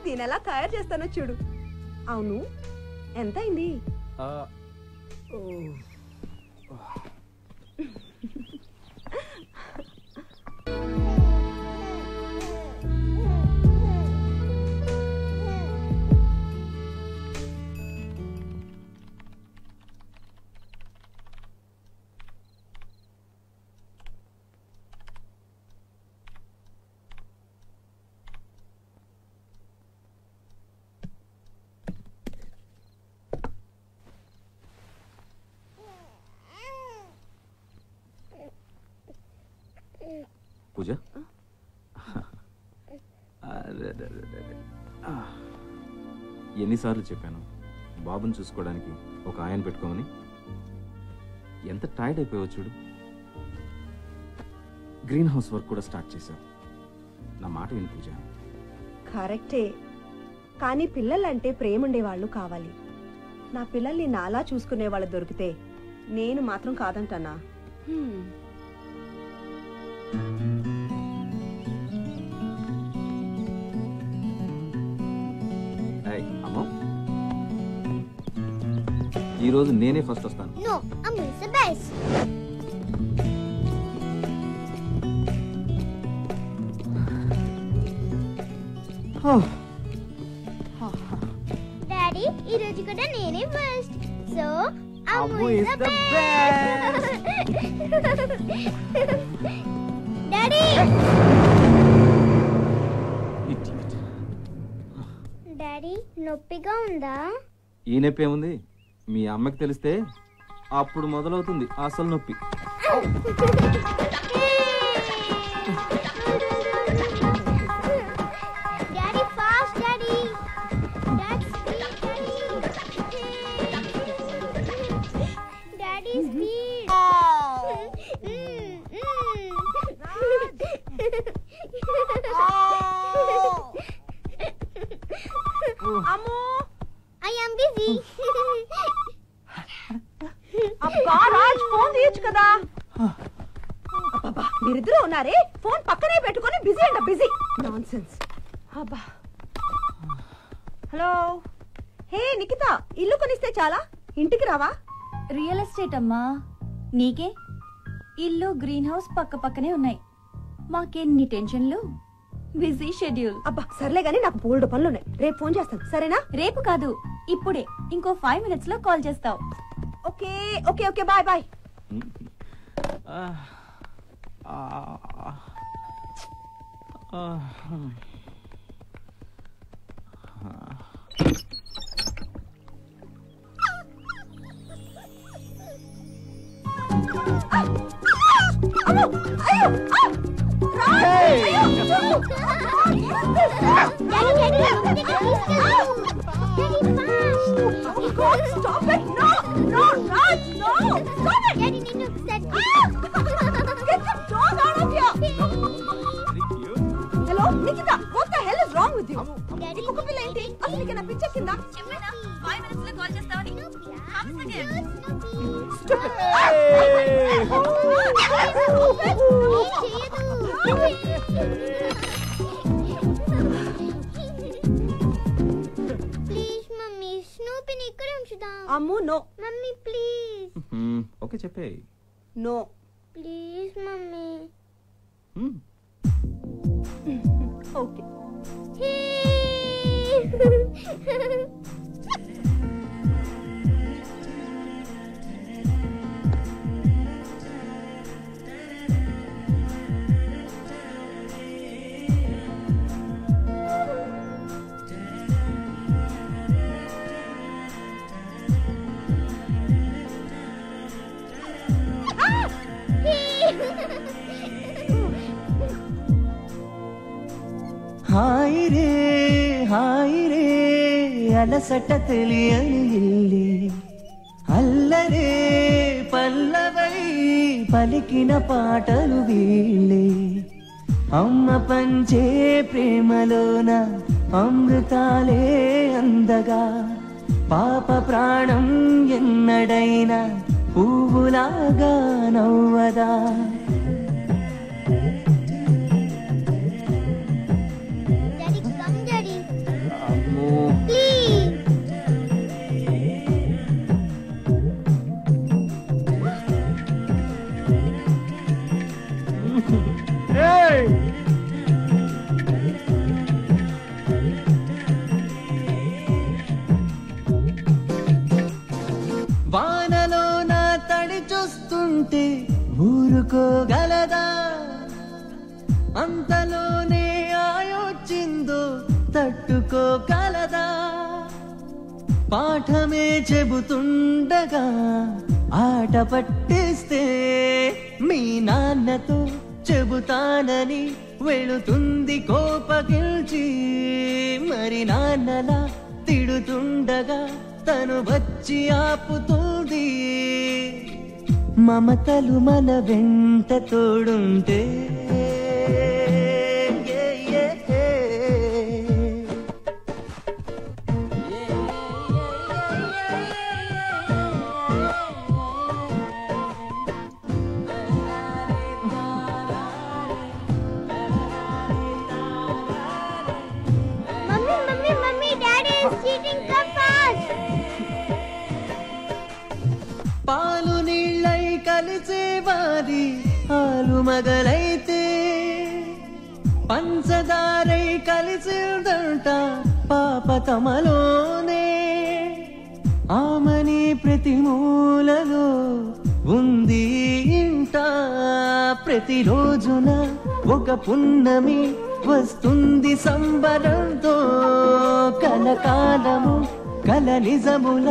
దీని ఎలా తయారు చేస్తానో చూడు. అవును, ఎంత అయింది? పూజ, ఎన్నిసార్లు చెప్పాను బాబుని చూసుకోవడానికి ఒక ఆయన పెట్టుకోమని? ఎంత టైర్డ్ అయిపోయావు చూడు. గ్రీన్ హౌస్ వర్క్ కూడా స్టార్ట్ చేశావు. నా మాట విను పూజ. కరెక్టే, కానీ పిల్లలంటే ప్రేముండే వాళ్ళు కావాలి. నా పిల్లల్ని నాలా చూసుకునే వాళ్ళు దొరికితే నేను మాత్రం కాదంటానా? అమ్మా, ఈరోజు నేనే ఫస్ట్ వస్తాను. డాడీ, ఈ రోజు కూడా నేనే first. So Ammu is the best. Daddy, daddy నొప్పిగా ఉందా? ఈ నొప్పి ఏముంది? మీ అమ్మకి తెలిస్తే అప్పుడు మొదలవుతుంది అసలు నొప్పి. Daddy fast, daddy. Daddy speed, daddy. Daddy speed. అమ్మో, I am busy. అబ్బా రాజ్, ఫోన్ తీయచ్చు కదా. అబ్బా, మీరిద్దరూ ఉన్నారే, ఫోన్ పక్కనే పెట్టుకొని బిజీ అంట బిజీ. నాన్సెన్స్. అబ్బా. హలో, హే నిఖిత, ఇల్లు కొనిస్తే చాలా, ఇంటికి రావా? రియల్ ఎస్టేట్ అమ్మా, నీకే? ఇల్లు గ్రీన్ హౌస్ పక్క పక్కనే ఉన్నాయి. మాకెన్ని టెన్షన్లు, బిజీ షెడ్యూల్. అబ్బా సర్లే గానీ, నాకు బోల్డ్ పనులు ఉన్నాయి. రేపు ఫోన్ చేస్తాను, సరేనా? రేపు కాదు, ఇప్పుడే. ఇంకో 5 minutes లో కాల్ చేస్తావు. Okay okay okay, bye bye. Stop it! No! No, Raj! No! Stop it! Daddy, need to set Get the dog out of here! Hello, Nikita, what the hell is wrong with you? Daddy, కుక్క పిల్ల ఏంటి? అసలు నీకు నా పిచ్చ కింద? చెప్పేనా 5 minutes లో కాల్ చేస్తావని? Stupid! ప్లీజ్ మమ్మీ, స్నూపీని ఇక్కడే ఉంచుదాం. Ammu, no. Mummy please. Okay చెప్పే. No. Please mummy. Okay. Hi రే అలసట తెలియని ఇల్లి, అల్లరే పల్లవై పలికిన పాటలు వీళ్ళే. అమ్మ పంచే ప్రేమలోన అమృతాలే అందగా, పాప ప్రాణం ఎన్నడైనా పువ్వులాగా నవ్వదా. Daddy, come, Daddy. తట్టుకోగలదా పాఠమే చెబుతుండగా ఆట పట్టిస్తే మీ నాన్నతో చెబుతానని వెళుతుంది కోపగిల్చి మరి నాన్నలా తిడుతుండగా తను వచ్చి ఆపుతుంది మమతలు మన వెంట తోడుంటే పాలు నీళ్ళై కలిసేవాది ఆలు మగలైతే పంచదారై కలిసిందంట పాప తమలోనే ఆమని ప్రతి మూలలో ఉంది ఇంట ప్రతిరోజున ఒక పున్నమి వస్తుంది సంబరంతో కలకాలము కల నిజముల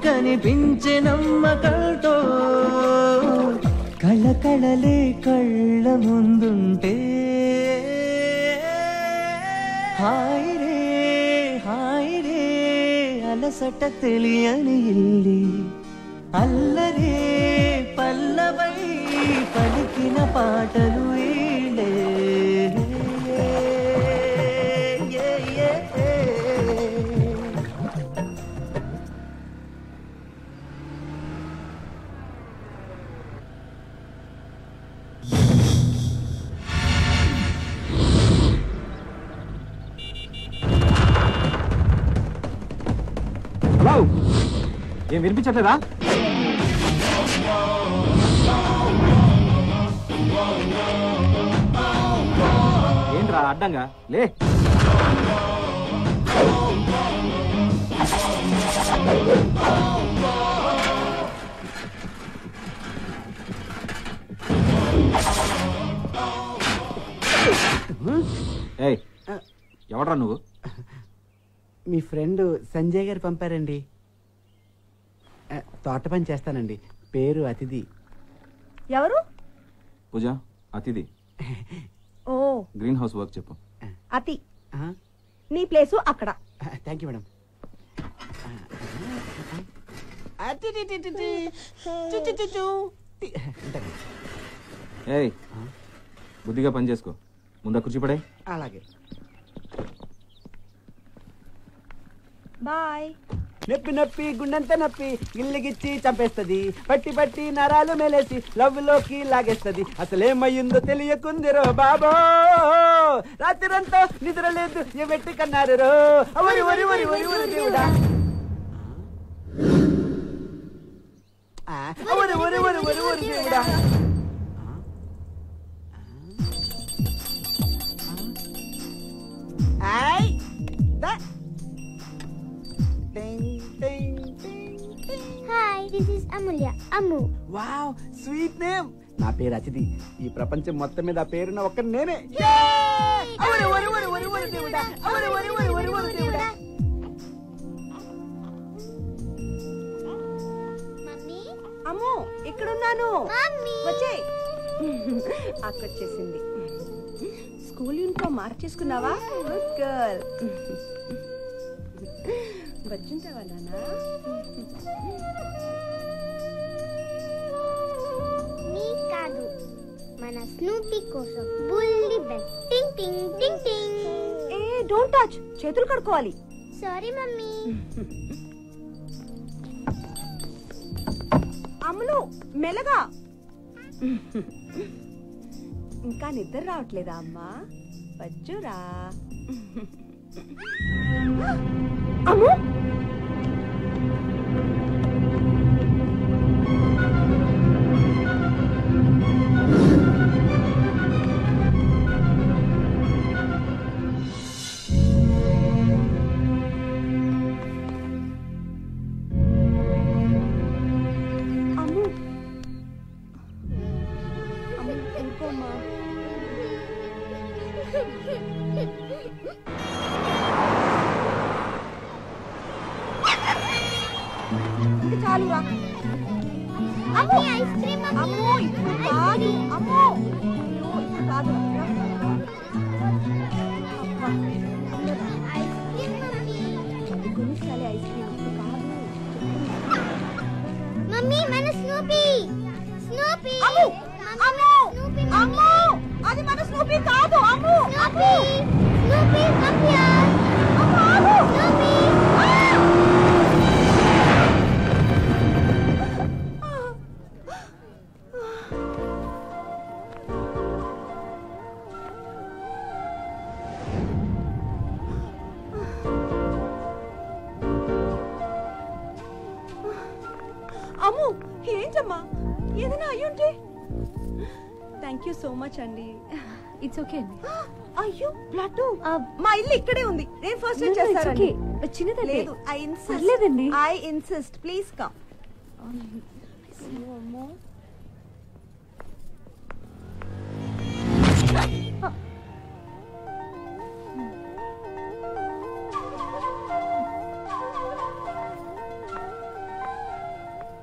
కనిపించే నమ్మకంతో కళకళలే కళ్ళ ముందుంటే హాయ్ రే అలసట తెలియని ఇల్లి అల్లరే పల్లవై పలికిన పాటలు ఈలే ఏం వినిపించట్లేదా? ఏంట్రా అడ్డంగా లే. ఏయ్ ఎవడ్రా నువ్వు? మీ ఫ్రెండ్ సంజయ్ గారు పంపారండి. తోట పని చేస్తానండి. పేరు అతిథి. ఎవరు? పూజ అతిథి. ఓ గ్రీన్ హౌస్ వర్క్ చెప్పు. అతి నీ ప్లేసు అక్కడ. Thank you madam. ఏయ్ బుద్ధిగా పని చేసుకో. ముందా కుర్చీ పడే. అలాగే. బాయ్. నొప్పి నొప్పి గుండెంత నొప్పి గిల్లిగిచ్చి చంపేస్తది. పట్టి పట్టి నరాలు మేలేసి లవ్ లోకి లాగేస్తది. అసలేమయ్యిందో తెలియకుందిరో బాబో. రాత్రంతా నిద్ర లేదు ఎమెట్టి కన్నారు రో. వరి వరి వరి వరి వరి దేవుడా. వరి వరి వరి వరి వరి దేవుడా. Hi, this is Amulya. Amu. Wow sweet name. నా పేరు అతిథి. ఈ ప్రపంచం మొత్తం మీద ఆ పేరున్న ఒక్క నేనే. వరి వరి వరి వరి వరి దేవుడా. వరి వరి వరి వరి వరి దేవుడా. మమ్మీ. అమ్మో ఇక్కడున్నాను. మమ్మీ. వచ్చేయ్. అక్కడొచ్చేసింది. స్కూల్ యూనిఫామ్ మార్చేసుకున్నావా? Good girl. వచ్చింటావా నాన్న? నీ కాదు మన స్నూపీ కోసం బుల్లి బెల్ టింగ్ టింగ్ టింగ్ టింగ్. ఏ డోంట్ టచ్. చేతులు కడుక్కోవాలి. Sorry mummy. అమ్ములు మెల్లగా. ఇంకా నిద్ర రావట్లేదా అమ్మా? వచ్చురా. అమ్ము చాలురా. మమ్మీ ఐస్ క్రీమ్ అమ్మో ఇప్పుడు కాదు. అమ్మో అయ్యో, ఇప్పుడు కాదు. అబ్బా, ఐస్ క్రీమ్ మమ్మీ. కొనిచ్చాలి ఐస్ క్రీమ్. ఇప్పుడు కాదు. మమ్మీ మన స్నూపీ స్నూపీ అమ్మో అమ్మో స్నూపీ అమ్మో, అది మన స్నూపీ కాదు. అమ్మో అమ్మో స్నూపీ కమ్ హియర్ అమ్మో అమ్మో. స్నూపీ. అమ్మో ఏంటమ్మా, ఏదైనా అయ్యుంటే. థ్యాంక్ యూ సో మచ్ అండి. ఇట్స్ ఓకే అండి. అయ్యో బ్లడ్. మా ఇల్లు ఇక్కడే ఉంది. నేను ఫస్ట్ ఎయిడ్ చేస్తానండి. చిన్నదండి. లేదు, ఐ ఇన్సిస్ట్. పర్లేదండి. I insist, please come. అమ్మో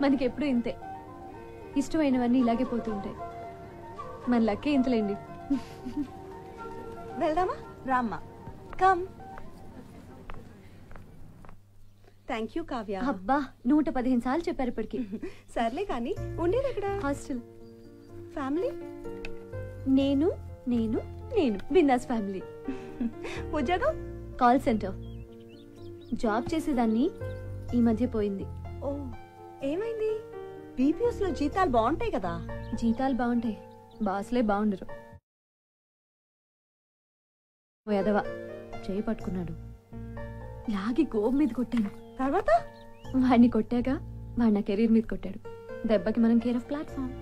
మనకి ఎప్పుడు ఇంతే, ఇష్టమైనవన్నీ ఇలాగే పోతూ ఉంటాయి. మన లక్కే ఇంతలేండి. వెళ్దామా? రామ్మా, కమ్. Thank you Kavya. అబ్బా 115 సార్లు చెప్పారు ఇప్పటికి. సర్లే కానీ ఉండేది ఎక్కడ? హాస్టల్. ఫ్యామిలీ? నేను నేను నేను బిందాస్ ఫ్యామిలీ. ఉద్యోగం? Call centre. జాబ్ చేసేదాన్ని, ఈ మధ్య పోయింది. ఓ, ఏమైంది? బీపీఎస్ లో జీతాలు బాగుంటాయి కదా. జీతాలు బాగుంటాయి, బాస్లే బాగుండరు. ఓ ఎదవా చేయి పట్టుకున్నాడు, లాగి గోబ్ మీద కొట్టాను. తర్వాత వాడిని కొట్టాక వాడు నా కెరీర్ మీద కొట్టాడు. దెబ్బకి మనం care of platform.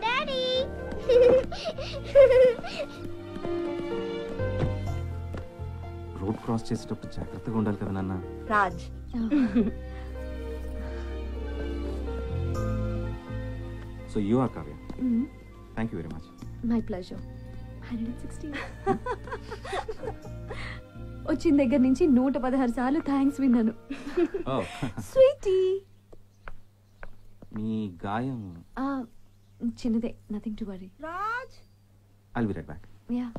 Daddy road cross చేసేటప్పుడు జాగ్రత్తగా ఉండాలి కదా నాన్న. Raj, so you are Kavya. Thank you very much. My pleasure. 160. వచ్చిన దగ్గర నుంచి 116 సార్లు థ్యాంక్స్ విన్నాను. స్వీటీ. మీ గాయం. చిన్నదే, nothing to worry. Raj, I'll be right back. Yeah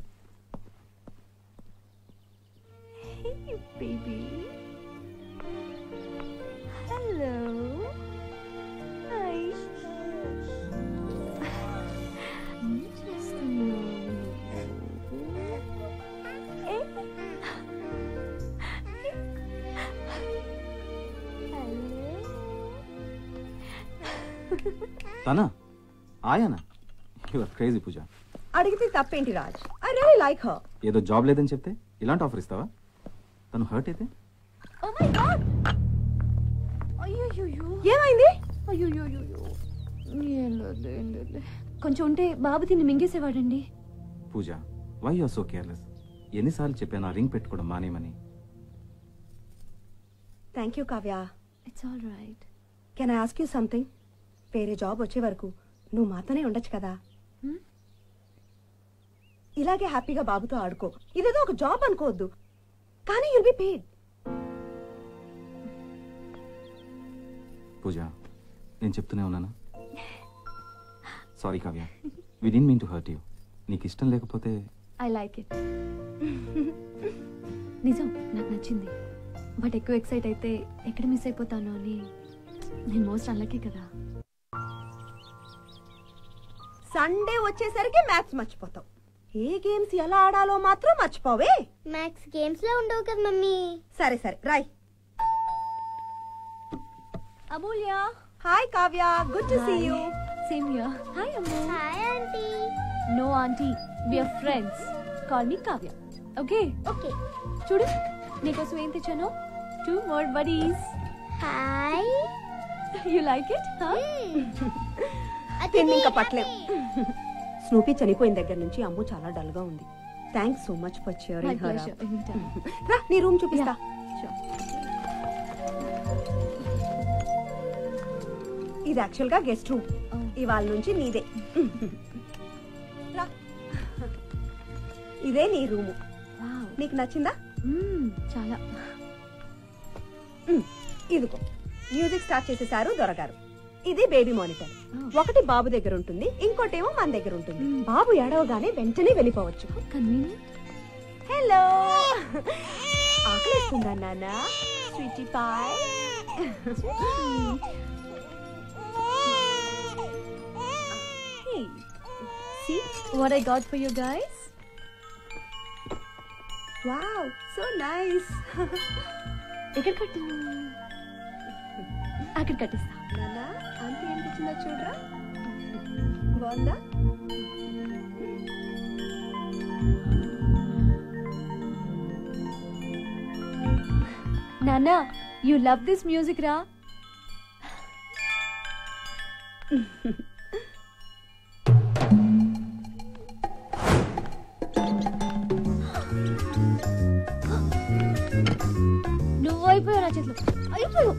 baby. Hello. Hi. తనా? ఆయానా? You are crazy Pooja. అడిగితే తప్పేంటి Raj? I really like her. ఏదో జాబ్ లేదని చెప్తే ఇలాంటి ఆఫర్ ఇస్తావా? తను హర్ట్ అయితే? Oh my god. అయ్యో ఏమైంది? అయ్యో కొంచెం ఉంటే బాబు తిని మింగేసేవాడండి. Pooja, why you are so careless? ఎన్నిసార్లు చెప్పాను ఆ రింగ్ పెట్టుకోవడం మానేమని? Thank you Kavya. It's all right. Can I ask you something? వేరే జాబ్ వచ్చే వరకు నువ్వు మాతోనే ఉండొచ్చు కదా. ఇలాగే హ్యాపీగా బాబుతో ఆడుకో. ఇదేదో ఒక జాబ్ అనుకోవద్దు, కానీ యుల్ బి పేడ్. పూజ, నేను చెప్తూనే ఉన్నానా? Sorry Kavya, we didn't mean to hurt you. నీకు ఇష్టం లేకపోతే. I like it. నిజం, నాకు నచ్చింది. బట్ ఎక్కువ ఎక్సైట్ అయితే ఎక్కడ మిస్ అయిపోతాను అని. నేను మోస్ట్ అన్లక్కీ కదా. సండే వచ్చేసరికి మ్యాథ్స్ మర్చిపోతావు. ఏ గేమ్స్ ఎలా ఆడాలో మాత్రం మర్చిపోవే. మ్యాథ్స్ గేమ్స్ లో ఉండవు కదా మమ్మీ. సరే సరే రాయ్. Amulya. Hi Kavya, good to see you. Same here. Hi Ammu. Hi aunty. No aunty, we are friends. Call me Kavya. Okay? Okay. చూడు, నీకోసం ఏం తెచ్చాను. 2 more buddies. Hi. You like it? Huh? తిని ఇంకా పట్లేం. స్నూపీ చనిపోయిన దగ్గర నుంచి అమ్ము చాలా డల్ గా ఉంది. Thanks so much for My cheering her pleasure. up. Anytime. రా, నీ రూమ్ చూపిస్తా. Sure. ఇది యాక్చువల్ గా గెస్ట్ రూమ్. Oh. ఇవాళ నుంచి నీదే. రా. ఇదే నీ రూము. Wow. నీకు నచ్చిందా? చాలా. ఇదిగో మ్యూజిక్ స్టార్ట్ చేసేసారు దొరగారు. ఇది బేబీ మానిటర్. ఒకటి బాబు దగ్గర ఉంటుంది, ఇంకోటేమో మన దగ్గర ఉంటుంది. బాబు ఏడవగానే వెంటనే వెళ్ళిపోవచ్చు. హలో, ఆకలిస్తుందా నాన్న? Sweetie pie. See what I got for you guys? Wow, so nice. ఎక్కడ కట్టు? అక్కడ కట్టిస్తా. నాన్న, ఆంటీ ఏం తెచ్చిందో చూడరా. బాగుందా? నాన్న, you love this music రా? నువ్వు అయిపోయావు నా చేతిలో. అయిపోయావు.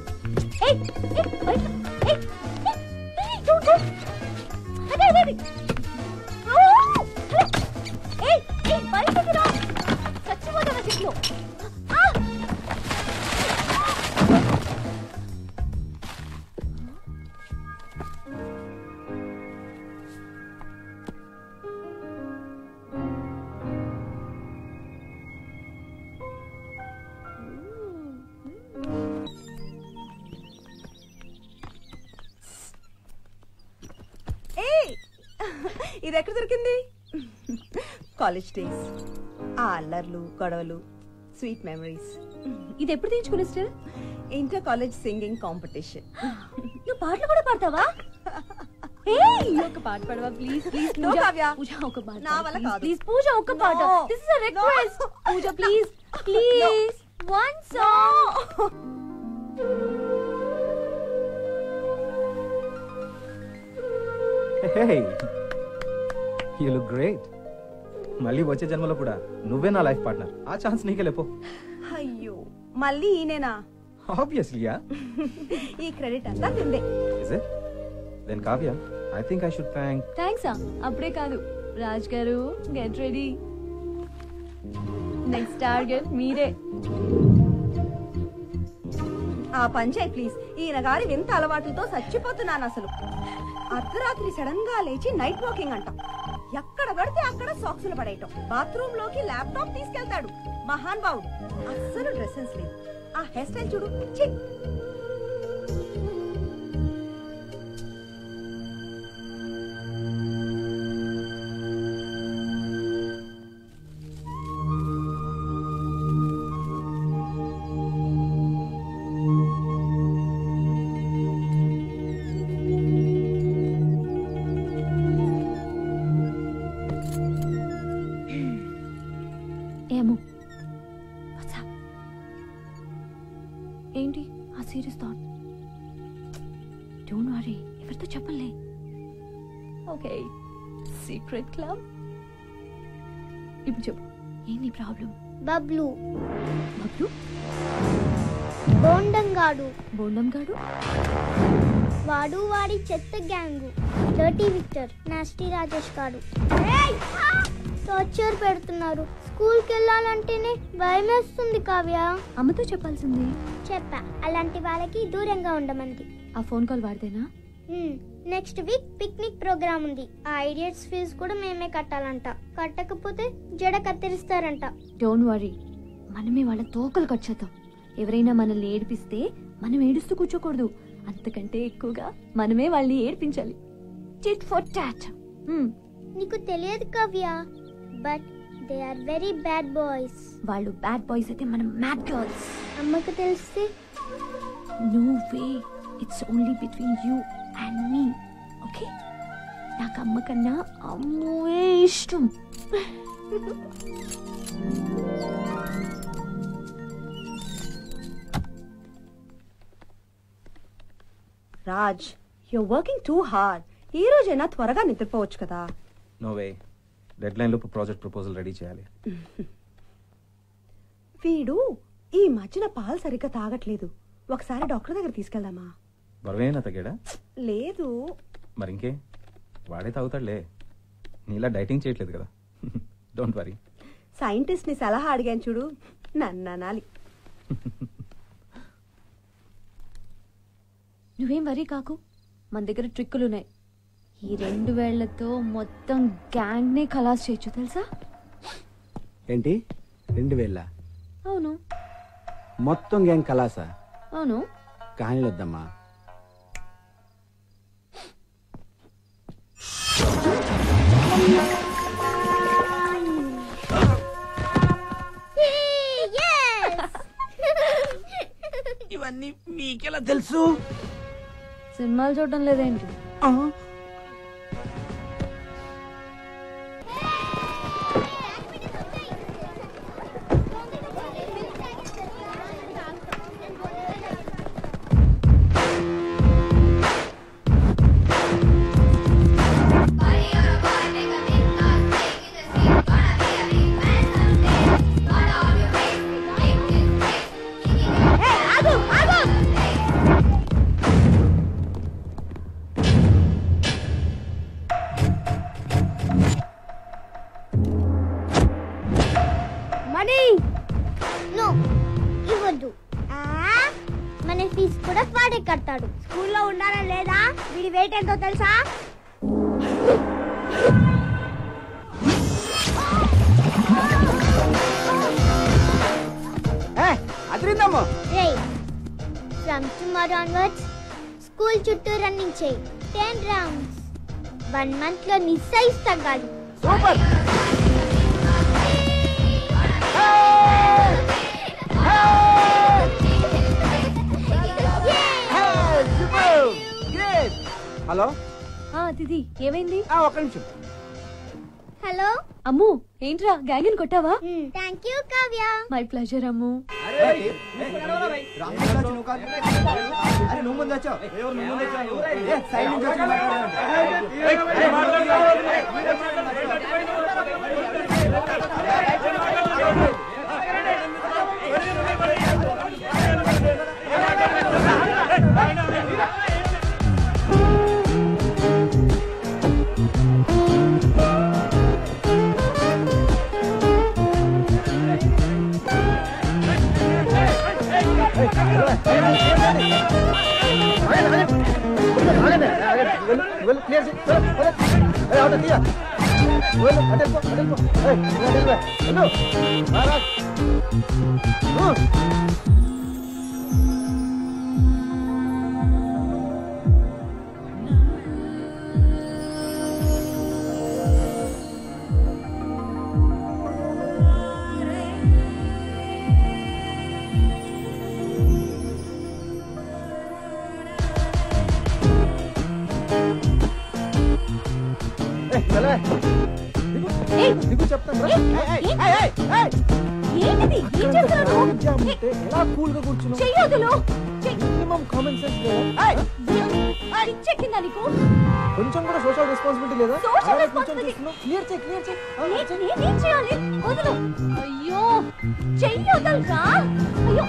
బయటికి రా, చచ్చిపోతా నా చేతిలో. ఇది ఎక్కడ దొరికింది? కాలేజ్ డేస్, ఆ అల్లర్లు, గొడవలు, స్వీట్ మెమరీస్. ఇది ఎప్పుడు తీయించుకునే still? Inter college singing competition. నువ్వు పాటలు కూడా పాడతావా? ఒక పాట పాడవా please? Please No, Kavya. Pooja ఒక పాట. నా వల్ల కాదు. ప్లీజ్ పూజ ఒక పాట. No. This is a request. Pooja please please one song. Hey, you look great. మళ్ళీ వచ్చే జన్మలో కూడా నువ్వే నా లైఫ్ పార్ట్నర్. ఆ ఛాన్స్ నీకే లేపో. అయ్యో, మళ్ళీ ఈయనేనా? Obviously, yeah. ఈ క్రెడిట్ అంతా నిందే. Is it? Then Kavya, I think I should thank. Thanks. అప్పుడే కాదు, రాజ్ గారు గెట్ రెడీ. నెక్స్ట్ టార్గెట్ మీరే. ఆ పంచాయ్ ప్లీజ్. ఈయన గారి వింత అలవాట్లతో చచ్చిపోతున్నాను అసలు. అర్ధరాత్రి సడన్ గా లేచి నైట్ వాకింగ్ అంటాం, ఎక్కడ పడితే అక్కడ సాక్సులు పడేయటం, బాత్రూమ్ లోకి ల్యాప్టాప్ తీసుకెళ్తాడు. మహాన్ బావుడు. అస్సలు డ్రెస్ సెన్స్ లేదు. ఆ హెయిర్ స్టైల్ చూడు. ఛీ! ఏమో ఏంటి ఆ సీరియస్ థాట్? డోంట్ వరీ, ఎవరితో చెప్పలే. Okay, secret club. ఇప్పుడు చెప్పు, ఏంటి ప్రాబ్లం? బబ్లు బబ్లు? బోండంగాడు. బోండంగాడు? వాడు వాడి చెత్త gang. Dirty Victor, nasty Rajesh గాడు టార్చర్ పెడుతున్నారు. స్కూల్కి వెళ్ళాలంటేనే భయం వేస్తుంది కావ్య. అమ్మతో చెప్పాల్సింది. చెప్పా, అలాంటి వాళ్ళకి దూరంగా ఉండమంది. ఆ ఫోన్ కాల్ వాడితేనా? నెక్స్ట్ వీక్ పిక్నిక్ ప్రోగ్రామ్ ఉంది. ఆ ఐడియట్స్ ఫీజు కూడా మేమే కట్టాలంట. కట్టకపోతే జడ కత్తిరిస్తారంట. డోంట్ వరీ, మనమే వాళ్ళ తోకలు కట్ చేద్దాం. ఎవరైనా మనల్ని ఏడిపిస్తే మనం ఏడుస్తూ కూర్చోకూడదు. అంతకంటే ఎక్కువగా మనమే వాళ్ళని ఏడిపించాలి. Tit for tat. నీకు తెలియదు Kavya, but they are very bad boys. వాళ్ళు బ్యాడ్ బాయ్స్ అయితే మనం మ్యాడ్ గర్ల్స్. అమ్మకు తెలిస్తే? No way, it's only between you and me. Okay? నాకు అమ్మ కన్నా అమ్మే ఇష్టం. Raj, you're working too hard. ఈ రోజైనా త్వరగా నిద్రపోవచ్చు కదా. నో వే, డెడ్ లైన్ లోపు ప్రాజెక్ట్ ప్రపోజల్ రెడీ చేయాలి. వీడు ఈ మధ్యన పాలు సరిగ్గా తాగట్లేదు. ఒకసారి డాక్టర్ దగ్గర తీసుకెళ్దామా? బరువేనా తగ్గాడా? లేదు. మరింకే, వాడే తాగుతాడులే. నీలా డైటింగ్ చేయట్లేదు కదా. Don't worry. సైంటిస్ట్ ని సలహా అడిగాను చూడు, నన్ను అనాలి. నువ్వేం వరీ కాకు, మన దగ్గర ట్రిక్కులున్నాయి. ఈ 2 వేళ్లతో మొత్తం గ్యాంగ్ నే ఖలాస్ చేయొచ్చు తెలుసా? ఏంటి 2000? అవును. మొత్తం గ్యాంగ్ కలాసా? అవును. కహానీలు వద్దమ్మా. ఇవన్నీ మీకెలా తెలుసు? సినిమాలు చూడడం లేదేంటి? మన ఫీజు కూడా వాడే కట్టాడు. స్కూల్లో ఉండాలా లేదా? వీడి వెయిట్ ఎంతో తెలుసా? అదిరిందమ్మా. ఫ్రమ్ టుమారో ఆన్వర్డ్స్ స్కూల్ చుట్టూ రన్నింగ్ చేయి 10 రౌండ్స్. 1 month లో నీ సైజ్ తగ్గాలి. సూపర్. హలో దిది, ఏమైంది? ఒక్క నిమిషం. హలో అమ్ము, ఏంట్రా గ్యాంగ్ కొట్టావా? Thank you Kavya. My pleasure Ammu. కొంచెం కూడా సోషల్ రెస్పాన్సిబిలిటీ లేదా? అయ్యో చెయ్యొదల్రా. అయ్యో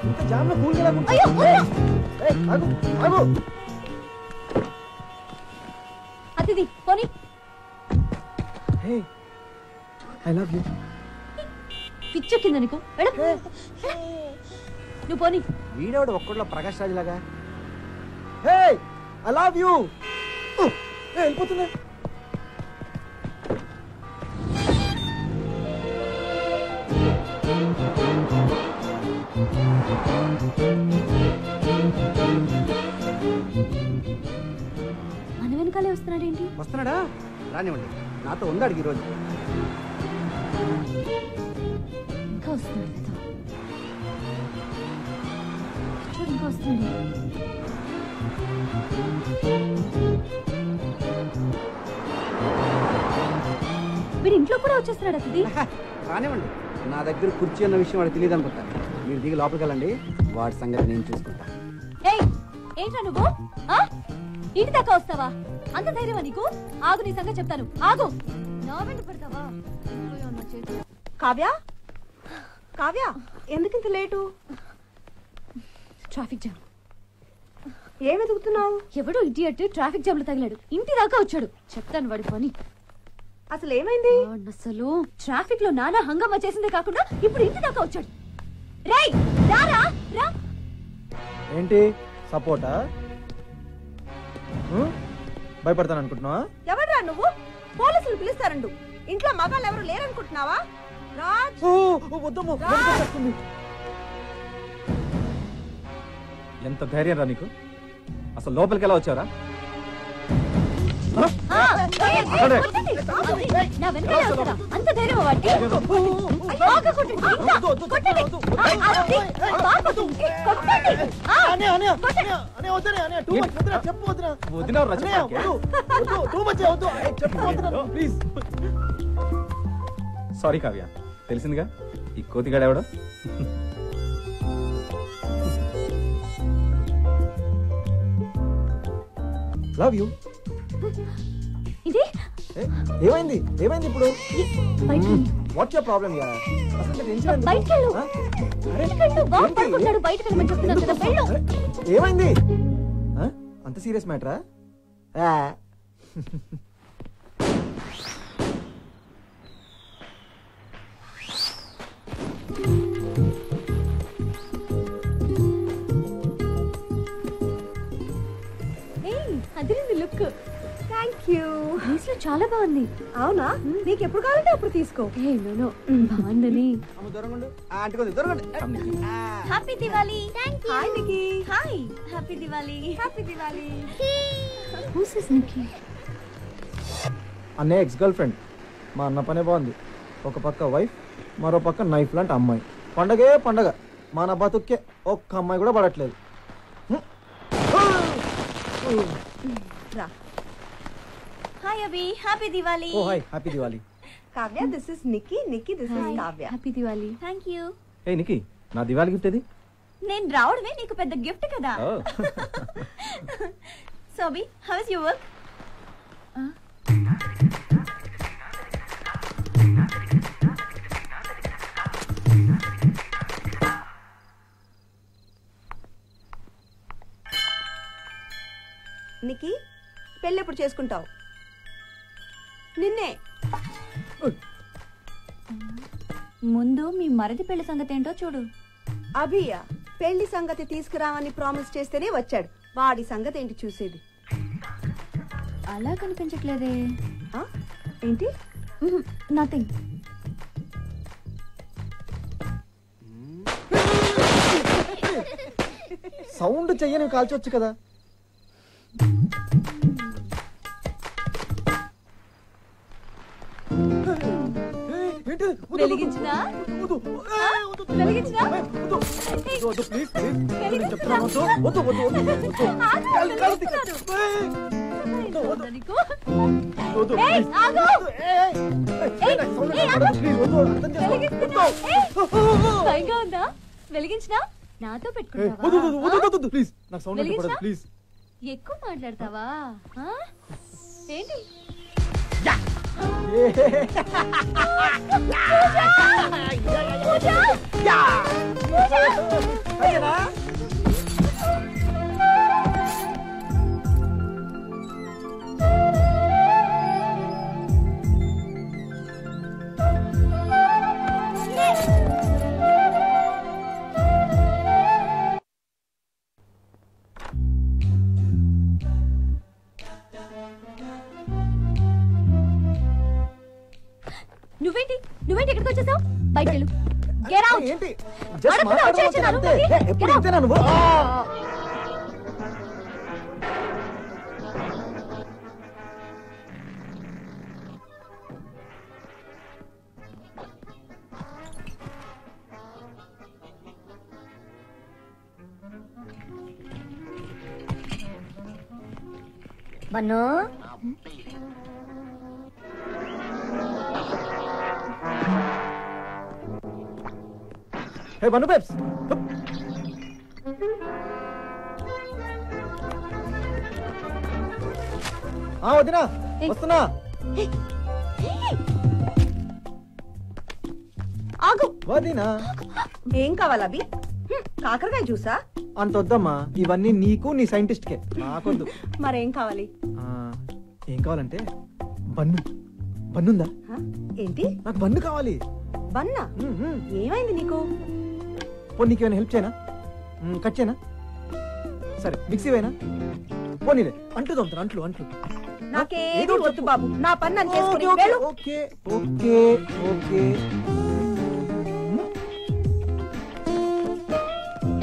ఇంత జామ్ లో కూల్ గా అతిథి పోనీ. I love you. పిచ్చెక్కిందా నీకు? నువ్వు పోనీ. వీడేవాడు ఒక్కడిలో ప్రకాష్ రాజ్ లాగా. Hey I love you. వెళ్ళిపోతున్నా. మన వెనకాలే వస్తున్నాడేంటి? వస్తున్నాడా? రానివ్వండి, నాతో ఉందాడు ఈరోజు. ఇంకా వస్తున్నాడు కదా, చూడు ఇంకా వస్తున్నాడు. వీడు ఇంట్లో కూడా వచ్చేస్తున్నాడు అతిథి. రానివ్వండి, నా దగ్గర కుర్చీ అన్న విషయం వాడికి తెలియదు అనుకుంటా. మీరు దిగి లోపలికి వెళ్ళండి, వాడి సంగతి నేను చూసుకుంటా. ఏంట్రా నువ్వు ఇంటి దాకా వస్తావా? అంత ధైర్యమా నీకు? ఆగు, నీ సంగతి చెప్తాను. ఆగు. నా వెంట పెడతావా? కావ్య, కావ్య, ఎందుకింత లేటు? Traffic jam. ఏం వెతుకుతున్నావు? ఎవడో ఇడియట్ ట్రాఫిక్ జామ్ లో తగిలాడు, ఇంటి దాకా వచ్చాడు. చెప్తాను వాడి పని. అసలు ఏమైంది? అసలు ట్రాఫిక్ లో నానా హంగామా చేసిందే కాకుండా ఇప్పుడు ఇంటి దాకా వచ్చాడు. రేయ్ రారా రా. ఏంటి సపోర్టా? భయపడతాను అనుకుంటున్నావా? ఎవడ్రా నువ్వు? పోలీసులు పిలుస్తారండు. ఇంట్లో మగాళ్ళు ఎవరు లేరనుకుంటున్నావా? రాజ్ ఎంత ధైర్యం రా నీకు? అసలు లోపలికి ఎలా వచ్చారా? నా వెనకాలే వస్తారా? అంత ధైర్యం వాటి? సారీ కావ్య, తెలిసిందిగా ఈ కోతిగాడు ఎవడో. Love you. ఇది ఏమైంది ఏమైంది ఇప్పుడు? What's your problem yeah? బయటికి వెళ్ళు. బయటకు వెళ్ళమని చెప్తున్నాను కదా, వెళ్ళు. ఏమైంది? అంత serious మ్యాటరా? Adirindi look. Thank you. Dress చాలా బాగుంది. అవునా? నీకు ఎప్పుడు కావాలంటే అప్పుడు తీసుకో. బాగుందని. హ్యాపీ దివాలి. హాయ్ నికి. Hi, happy Diwali. Happy Diwali. అన్నయ్య ఎక్స్ గర్ల్ ఫ్రెండ్. మా అన్న పనే బాగుంది. ఒక పక్క వైఫ్, మరో పక్క నైఫ్ లాంటి అమ్మాయి. పండగే పండగ. మన బతుక్కే ఒక్క అమ్మాయి కూడా పడట్లేదు. రా. Hi Abhi, happy Diwali. Oh hi, happy Diwali. Kavya, this is Niki. Niki, this is Kavya. Happy Diwali. Thank you. ఏ నికి, నా దివాళీ గిఫ్ట్ ఏది? నేను రావడమే నీకు పెద్ద గిఫ్ట్ కదా. So Abhi, how is your work? నికి, పెళ్ళి ఎప్పుడు చేసుకుంటావు? నిన్నే. ముందు మీ మరిది పెళ్లి సంగతి ఏంటో చూడు. అభియా పెళ్లి సంగతి తీసుకురావని ప్రామిస్ చేస్తేనే వచ్చాడు. వాడి సంగతి ఏంటి చూసేది? అలా కనిపించట్లేదే. ఏంటి? నథింగ్. సౌండ్ చెయ్యని కాల్చొచ్చు కదా. వెలిగించినా? వెలిగించినా? భయంగా ఉందా? వెలిగించినా? నాతో పెట్టుకుంటావా? ప్లీజ్. ఎక్కువ మాట్లాడతావా? ఏంటి? నువ్వేంటి ఎక్కడికి వచ్చేసావు? బయట వెళ్ళు. Get out. ఏంటి? జస్ట్ మాట్లాడొచ్చాను అంతే. ఎప్పుడు ఇంతేనా నువ్వు? బన్ను, హే బన్ను పెప్స్. వదినా వస్తున్నా. ఆగు. వదినా ఏం కావాలి అభి? కాకరకాయ జ్యూసా? అంత వద్దమ్మా, ఇవన్నీ నీకు నీ సైంటిస్ట్ కే, నాకొద్దు. మరేం కావాలి? ఏం కావాలంటే బన్ను బన్నుందా? ఏంటి? నాకు బన్ను కావాలి. బన్నా? ఏమైంది నీకు? పో, నీకేమైనా హెల్ప్ చేయనా? కట్ చేయనా? సరే మిక్సీ వేనా? పోనీలే, అంట్లు తోముతాను. అంట్లు అంట్లు నాకేది వద్దు బాబు, నా పని నన్ను చేసుకుని ఓకే వెళ్ళు. Okay okay okay.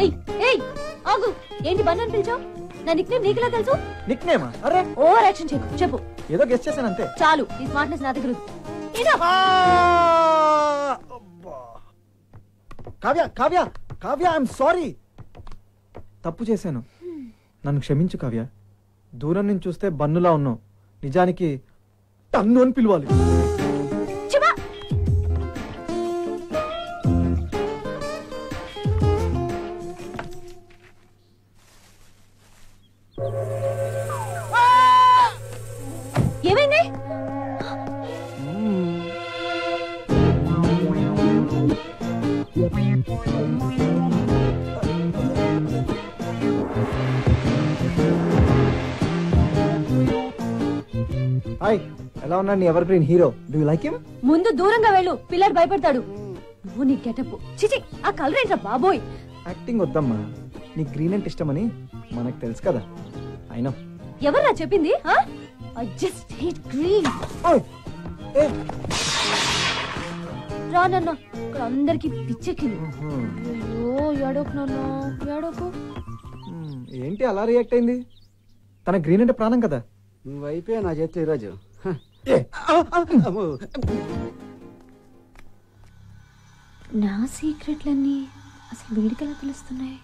ఏయ్ ఏయ్ ఆగు, ఏంటి బన్ అని పిలిచావు? నా నిక్ నేమ్ నీకులా తెలుసు? నిక్ నేమా? అరే ఓవర్ యాక్షన్ చేయకు, చెప్పు. ఏదో గెస్ట్ చేశాను అంతే. చాలు, ఈ స్మార్ట్నెస్ నా దగ్గర ఉంది. ఏదో కావ్య కావ్య కావ్య, ఐఎమ్ సారీ. తప్పు చేశాను, నన్ను క్షమించు కావ్య. దూరం నుంచి చూస్తే బన్నులా ఉన్నావు, నిజానికి టన్ను అని పిలవాలి. చివా ఏమైంది? హాయ్, ఎలా ఉన్నాడు నీ ever green hero? Do you like him? ముందు దూరంగా వెళ్ళు, పిల్లడు భయపడతాడు. నువ్వు నీ గెటప్ చిచి, ఆ కలర్ ఏంట్రా బాబోయ్. యాక్టింగ్ వద్దమ్మా, నీ గ్రీన్ అంటే ఇష్టమని మనకు తెలుసు కదా. అయినా ఎవర్రా చెప్పింది? I just hate green. రా నాన్న, ఇక్కడ అందరికి పిచ్చెక్కింది. అయ్యో ఏడోకు నాన్న, ఏడోకు. ఏంటి అలా రియాక్ట్ అయింది? తన గ్రీన్ అంటే ప్రాణం కదా. నువ్వు అయిపోయా నా చేతిలో ఈరోజు. నా సీక్రెట్లన్నీ అసలు వీడికెలా తెలుస్తున్నాయి?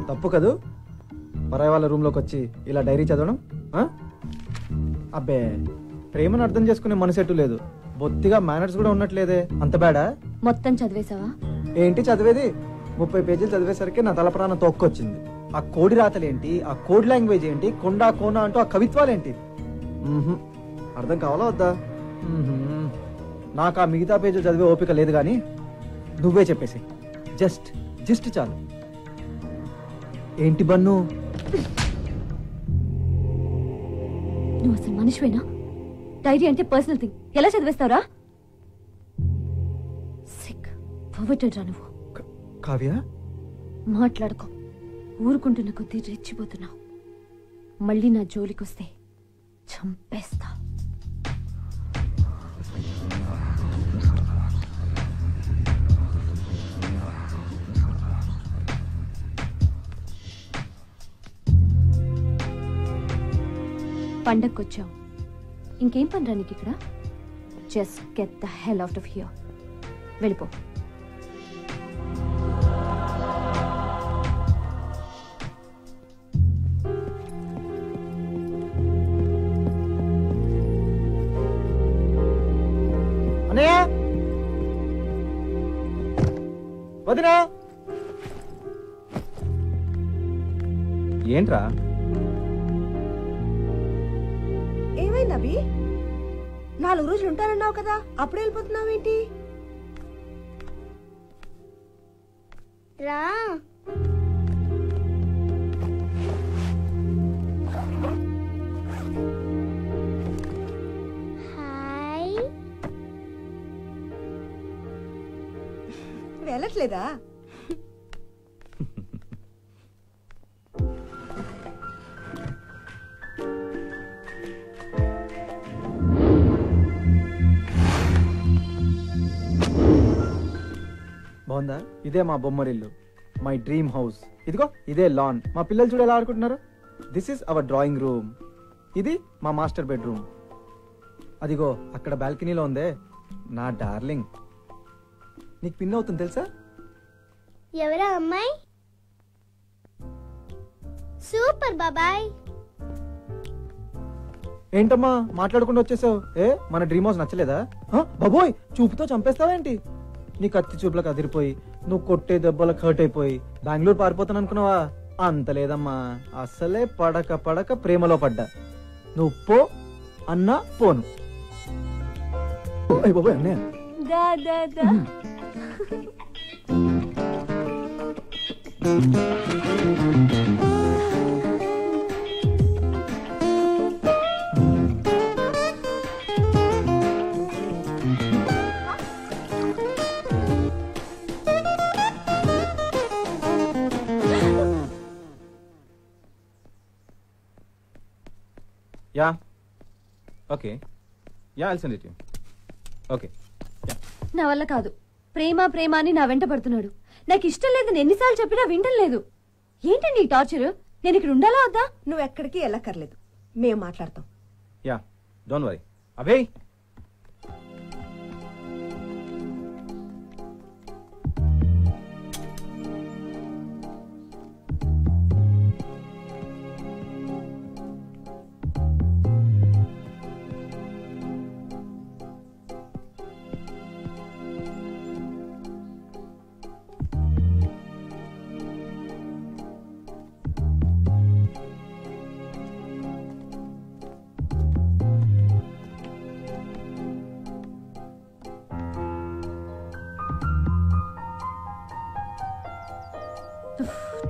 తప్పు కదూ పరాయి వాళ్ళ రూమ్ లోకి వచ్చి ఇలా డైరీ చదవడం? అబ్బే, ప్రేమను అర్థం చేసుకునే మనసెట్టు లేదు, బొత్తిగా మేనర్స్ కూడా ఉన్నట్లేదే. అంత బేడా? మొత్తం చదివేశావా? ఏంటి చదివేది? 30 పేజీలు చదివేసరికి నా తల ప్రాణం తోక్కొచ్చింది. ఆ కోడి రాతలేంటి, ఆ కోడ్ లాంగ్వేజ్ ఏంటి, కొండా కోన అంటూ ఆ కవిత్వాలేంటి? అర్థం కావాలా వద్దా? నాకు ఆ మిగతా పేజీలు చదివే ఓపిక లేదు, కానీ నువ్వే చెప్పేసి జస్ట్ చాలు. ఏంటి బన్ను? నువ్వు అసలు మనిషివేనా? డైరీ అంటే పర్సనల్ థింగ్, ఎలా చదివేస్తావురా? సిక్ పవర్టెడ్ రా నువ్వు. కావ్య, మాట్లాడుకో. ఊరుకుంటున్న కొద్దీ రెచ్చిపోతున్నావు. మళ్ళీ నా జోలికొస్తే చంపేస్తా. పండక్కొచ్చావు, ఇంకేం పని రా నీకు ఇక్కడ? Just get the hell out of here. వెళ్ళిపో. వదినా, ఏంట్రా? ఏమైంది అభి? 4 రోజులు ఉంటానన్నావు కదా, అప్పుడే వెళ్ళిపోతున్నావేంటి? రా. హాయ్. వెళ్ళట్లేదా? బాగుందా? ఇదే మా బొమ్మరిల్లు, మై డ్రీమ్ హౌస్. ఇదిగో ఇదే లాన్. మా పిల్లలు చూడ ఎలా ఆడుకుంటున్నారు. This is our drawing room. ఇది మా మాస్టర్ బెడ్రూమ్. అదిగో అక్కడ బాల్కనీలో ఉందే నా డార్లింగ్. నీకు పిన్ అవుతుంది తెలుసా? ఎవరా అమ్మాయి? సూపర్ బాబాయ్. ఏంటమ్మా మాట్లాడకుండా వచ్చేసావు? మన డ్రీమ్ హౌస్ నచ్చలేదా? బాబోయ్, చూపుతో చంపేస్తావేంటి? నీ కత్తి చూపులకు అదిరిపోయి, నువ్వు కొట్టే దెబ్బలకు హర్ట్ అయిపోయి బెంగళూరు పారిపోతాను అనుకున్నావా? అంత లేదమ్మా, అసలే పడక పడక ప్రేమలో పడ్డా. నువ్వు పో అన్నా పోను. బాబోయ్ అన్నయ్య. దా దా దా. Yeah. Okay. Yeah, I'll send it to you. Okay. Yeah. నా వల్ల కాదు. ప్రేమ ప్రేమ అని నా వెంట పడుతున్నాడు. నాకు ఇష్టం లేదని ఎన్నిసార్లు చెప్పినా వింటం లేదు. ఏంటండి ఈ టార్చర్? నేను ఇక్కడ ఉండాలా వద్దా? నువ్వు ఎక్కడికి వెళ్ళక్కర్లేదు, మేము మాట్లాడతాం. Yeah. Don't worry. Abhay.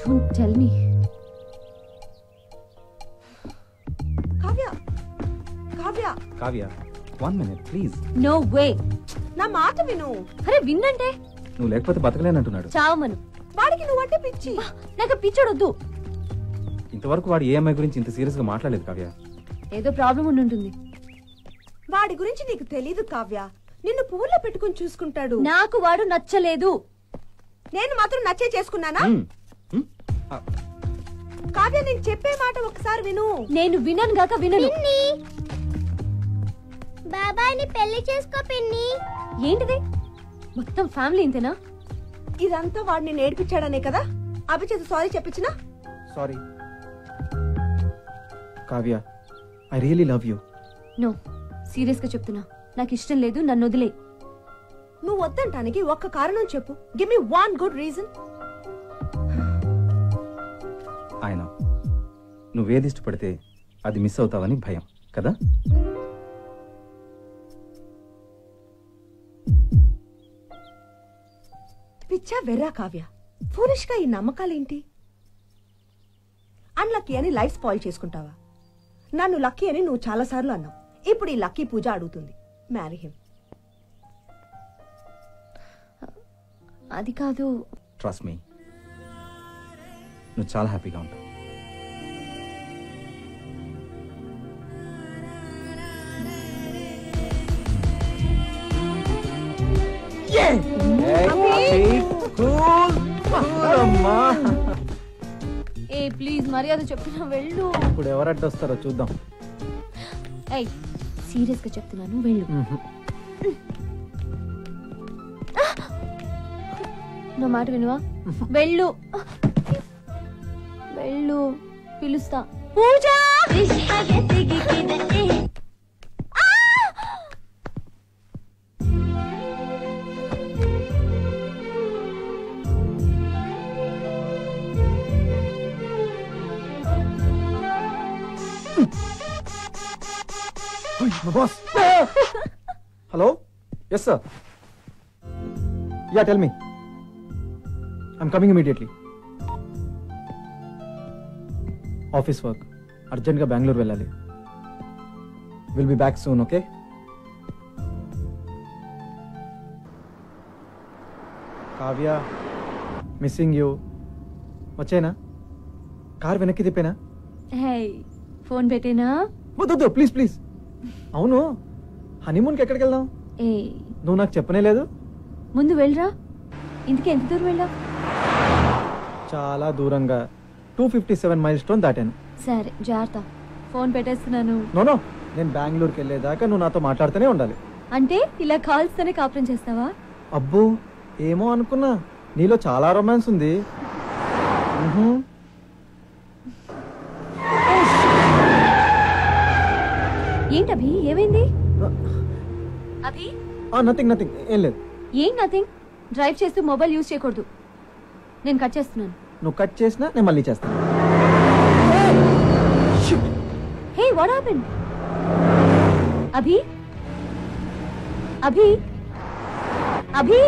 Don't tell me. Kavya, Kavya, Kavya, 1 minute, please. No way. నా మాట విను. అరే విన్నంటే నువ్వు లేకపోతే బతకలేనంటున్నాడు. చావమను. వాడికి నువ్వంటే పిచ్చి. నాకు పిచ్చోడొద్దు. ఇంతవరకు వాడు ఏ అమ్మాయి గురించి ఇంత సీరియస్ గా మాట్లాడలేదు కావ్య. ఏదో ప్రాబ్లం ఉంటుంది. వాడి గురించి నీకు తెలీదు కావ్య. నిన్ను పువ్వుల్లో పెట్టుకుని చూసుకుంటాడు. నాకు వాడు నచ్చలేదు. నేను మాత్రం నచ్చే చేసుకున్నానా? ఆ, కావ్య, నేను చెప్పే మాట ఒకసారి విను. నేను వినను గాక వినను. పిన్ని, బాబాయ్ని పెళ్లి చేసుకో పిన్ని. ఏంటిది? మొత్తం ఫ్యామిలీ ఇంతేనా? ఇదంతా వాడిని నేర్పించాడనే కదా అభిచేత సారీ చెప్పించినా? Sorry Kavya, I really love you. No, serious గా చెప్తున్నా. నాకు ఇష్టం లేదు, నన్ను వదిలే. నువ్వు వద్దంటానికి ఒక్క కారణం చెప్పు. Give me one good reason. ఆయన నువ్వేది ఇష్టపడితే అది మిస్ అవుతావని భయం కదా? పిచ్చా వెర్రా కావ్య, ఫూలిష్ గా ఈ నమ్మకాలేంటి? అన్లక్కీ అని లైఫ్ స్పాయిల్ చేసుకుంటావా? నన్ను లక్కీ అని నువ్వు చాలా సార్లు అన్నావు. ఇప్పుడు ఈ లక్కీ పూజ అడుగుతుంది, మ్యారీ హిమ్. అది కాదు. ట్రస్ట్ మీ, నువ్వు చాలా హ్యాపీగా ఉంటావు. ఏ ప్లీజ్ మర్యాద చెప్తున్నా, వెళ్ళు. ఇప్పుడు ఎవరడ్డు వస్తారో చూద్దాం. ఏయ్, సీరియస్ గా చెప్తున్నాను, వెళ్ళు. నా మాట వినువా? వెళ్ళు, వెళ్ళు. పిలుస్తా. Pooja. Boss. Hello. Yes sir. Yeah, tell me. I'm coming immediately. Office work, అర్జెంట్గా బెంగళూరు వెళ్ళాలి. Will be back soon. Okay? Kavya, missing you. వచ్చేనా? కార్ వెనక్కి తిప్పేనా? హే, ఫోన్ పెట్టేనా? వద్దు, ప్లీజ్ ప్లీజ్. అవును, హనీమూన్కి ఎక్కడికి వెళ్దాం? ఏ, నువ్వు నాకు చెప్పనే లేదు. ముందు వెళ్ళరా. ఇందుకే ఎంత దూరం వెళ్ళావు? చాలా దూరంగా 257 మైల్ స్టోన్ దాటాను. సరే జాగ్రత్త. ఫోన్ పెట్టేస్తున్నాను. నో నేను బెంగళూరుకి వెళ్ళేదాకా నువ్వు నాతో మాట్లాడుతూనే ఉండాలి. అంటే ఇలా కాల్స్తోనే కాపురం చేస్తావా? అబ్బో ఏమో అనుకున్నా, నీలో చాలా రొమాన్స్ ఉంది. ఏంటి అభి, ఏమైంది? అభి నథింగ్ ఏం లేదు. ఏం నథింగ్? డ్రైవ్ చేస్తూ మొబైల్ యూజ్ చేయకూడదు. నేను కట్ చేస్తున్నాను. నువ్వు కట్ చేసినా నేను మళ్ళీ చేస్తాను. Hey what happened? Abhi Abhi Abhi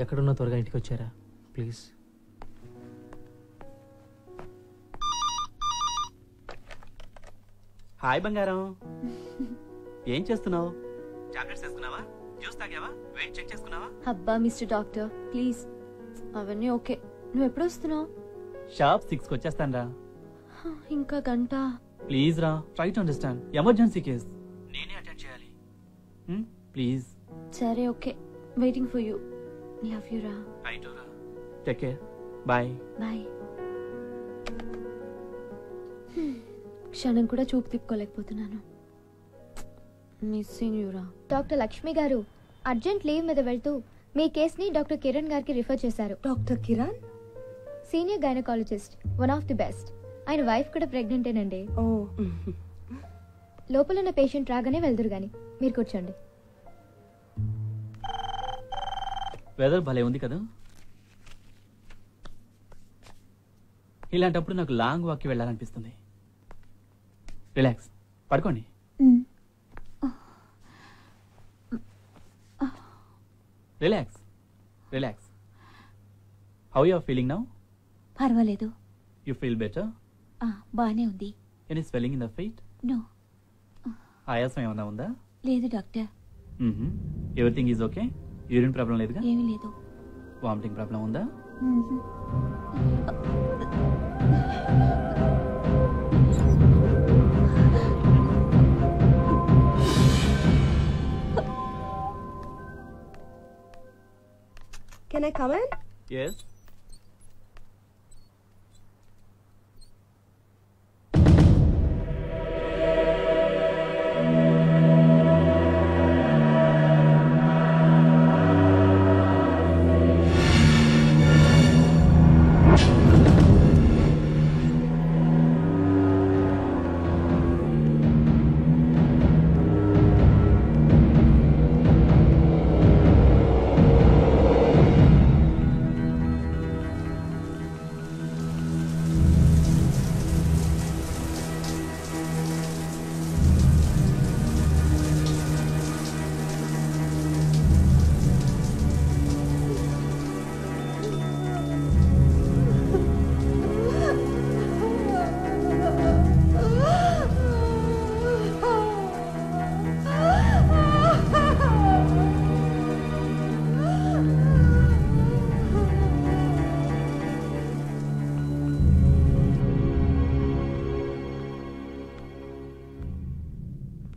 ఎక్కడున్నా త్వరగా ఇంటికి వచ్చారా ప్లీజ్. హాయ్ బంగారం, ఏం చేస్తున్నావు? టాబ్లెట్స్ వేసుకున్నావా? జ్యూస్ తాగావా? వెయిట్ చెక్ చేసుకున్నావా? అబ్బా మిస్టర్ డాక్టర్ ప్లీజ్, అవన్నీ ఓకే. నువ్వు ఎప్పుడు వస్తున్నావు? షాప్ 6కి వచ్చేస్తాను రా. ఇంకా గంట. ప్లీజ్ రా, try to understand. Emergency case, నేనే అటెండ్ చేయాలి. ప్లీజ్. సరే okay, waiting for you. Love you రా. ఐ టు రా. Take care. బాయ్. బాయ్. క్షణం కూడా చూపు తిప్పుకోలేకపోతున్నాను. మిస్సింగ్ యూరా. డాక్టర్ లక్ష్మి గారు అర్జెంట్ లీవ్ మీద వెళ్తూ మీ కేసుని డాక్టర్ కిరణ్ గారికి రిఫర్ చేశారు. Doctor Kiran senior gynaecologist, one of the best. ఆయన వైఫ్ కూడా ప్రెగ్నెంటేనండి. ఓ లోపల ఉన్న పేషెంట్ రాగానే వెళ్దురు గాని మీరు కూర్చోండి. వెదర్ భలే ఉంది కదా. ఇలాంటప్పుడు నాకు లాంగ్ వాక్కి వెళ్ళాలనిపిస్తుంది. రిలాక్స్, పడుకోండి. Relax relax. How you are feeling now? పర్వాలేదు. You feel better? బానే ఉంది. Any swelling in the feet? No. ఆయాసం ఏమైనా ఉందా? లేదు doctor. Everything is okay? Urine problem లేదుగా? ఏమీ లేదు. వామిటింగ్ ప్రాబ్లం ఉందా? Can I come in? Yes.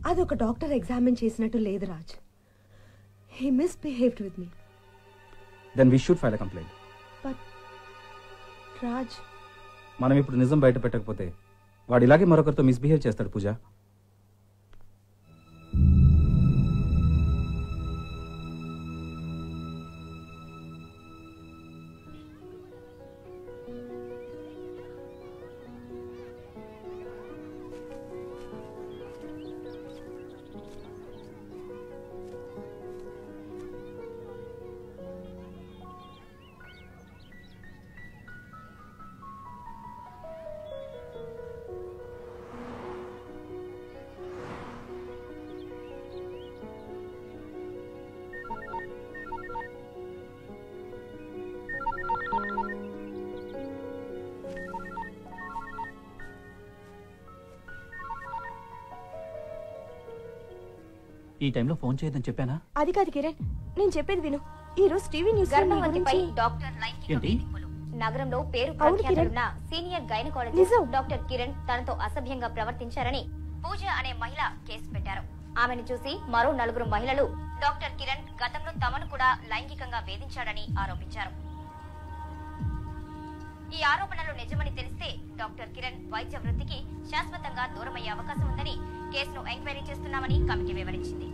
అది ఒక డాక్టర్ ఎగ్జామిన్ చేసినట్టు లేదు Raj. He misbehaved with me. Then we should file a complaint. But Raj, మనం ఇప్పుడు నిజం బయట పెట్టకపోతే వాడు ఇలాగే మరొకరితో మిస్బిహేవ్ చేస్తాడు పూజ. ఈ టైంలో ఫోన్ చేయదని చెప్పానా? అది కాదు కిరణ్, నేను చెప్పేది విను. ఈ రోజు టీవీ న్యూస్ గర్భవతిపై డాక్టర్ లైంగిక ఏంటి? వేధింపులు. నగరంలో పేరు అవును ప్రఖ్యాతులున్న కిరణ్. సీనియర్ నిజం. గైనకాలజిస్ట్ డాక్టర్ కిరణ్ తనతో అసభ్యంగా ప్రవర్తించారని పూజ అనే మహిళ కేసు పెట్టారు. ఆమెను చూసి మరో 4 మహిళలు డాక్టర్ కిరణ్ గతంలో తమను కూడా లైంగికంగా వేధించాడని ఆరోపించారు. ఈ ఆరోపణలు నిజమని తెలిస్తే డాక్టర్ కిరణ్ వైద్య వృత్తికి శాశ్వతంగా దూరమయ్యే అవకాశం ఉందని కేసును ఎంక్వైరీ చేస్తున్నామని కమిటీ వివరించింది.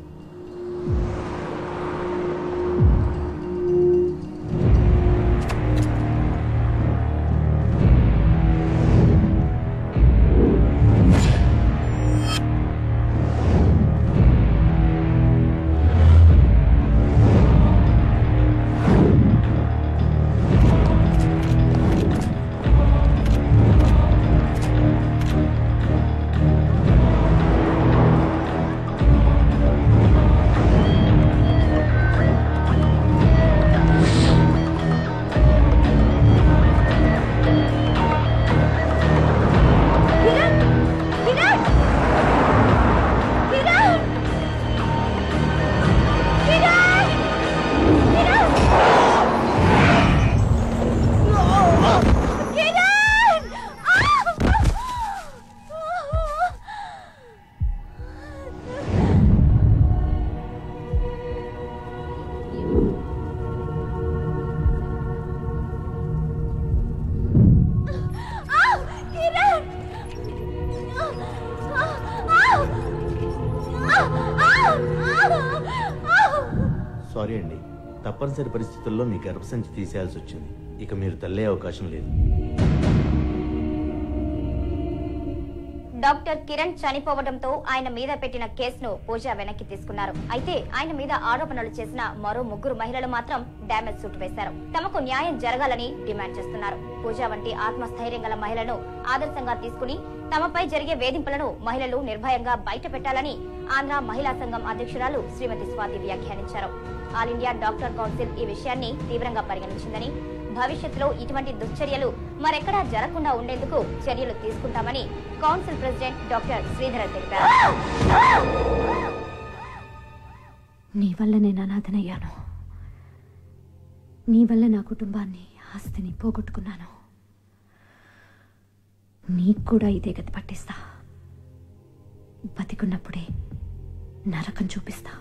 సారీ అండి, తప్పనిసరి పరిస్థితుల్లో మీ గర్భసంచి తీసేయాల్సి వచ్చింది. ఇక మీరు తల్లే అవకాశం లేదు. డాక్టర్ కిరణ్ చనిపోవడంతో ఆయన మీద పెట్టిన కేసును పూజ వెనక్కి తీసుకున్నారు. అయితే ఆయన మీద ఆరోపణలు చేసిన మరో 3 మహిళలు మాత్రం డ్యామేజ్ సూట్ వేశారు. తమకు న్యాయం జరగాలని డిమాండ్ చేస్తున్నారు. పూజ వంటి ఆత్మస్థైర్యం గల మహిళను ఆదర్శంగా తీసుకుని తమపై జరిగే వేధింపులను మహిళలు నిర్భయంగా బయట పెట్టాలని ఆంధ్ర మహిళా సంఘం అధ్యక్షురాలు శ్రీమతి స్వాతి వ్యాఖ్యానించారు. ఆల్ ఇండియా డాక్టర్ కౌన్సిల్ ఈ విషయాన్ని తీవ్రంగా పరిగణించిందని, భవిష్యత్తులో ఇటువంటి దుశ్చర్యలు మరెక్కడా జరగకుండా ఉండేందుకు చర్యలు తీసుకుంటామని కౌన్సిల్ ప్రెసిడెంట్ డాక్టర్ శ్రీధర్ తెలిపారు. నీ వల్ల నేను అనాథనయ్యాను. నీ వల్ల నా కుటుంబాన్ని, ఆస్తిని పోగొట్టుకున్నాను. నీకు కూడా ఇదే గతి పట్టిస్తా. బతికున్నప్పుడే నరకం చూపిస్తా.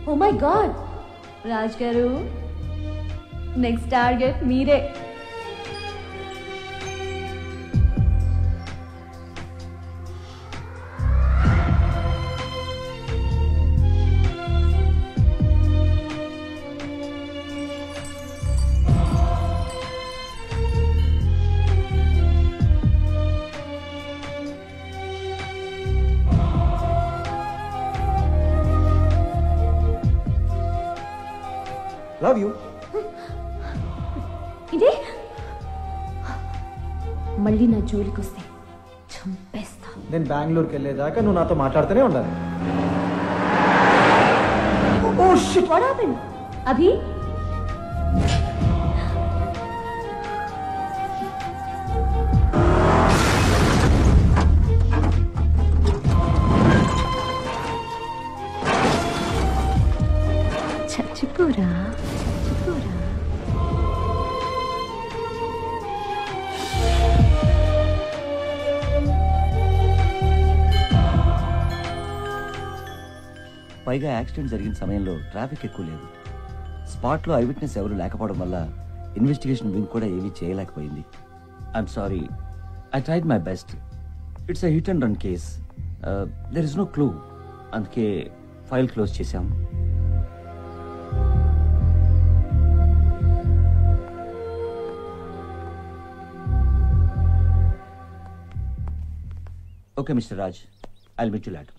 ఓ మై గాడ్, రాజ్ గారు, నెక్స్ట్ టార్గెట్ మీరే. Love you. ఇదే మళ్ళీ నా జోలికి వస్తే చంపేస్తా. నేను బెంగళూరుకి వెళ్ళేదాకా నువ్వు నాతో మాట్లాడుతూనే ఉండాలి. What happened? అభి, చచ్చిపోరా, చచ్చిపోరా. పైగా యాక్సిడెంట్ జరిగిన సమయంలో ట్రాఫిక్ ఎక్కువ లేదు. స్పాట్లో ఐ విట్నెస్ ఎవరు లేకపోవడం వల్ల ఇన్వెస్టిగేషన్ వింగ్ కూడా ఏమీ చేయలేకపోయింది. I'm sorry, I tried my best. It's a hit and run case. There is no clue. అందుకే ఫైల్ క్లోజ్ చేశాం. Okay mister Raj, I'll meet you later.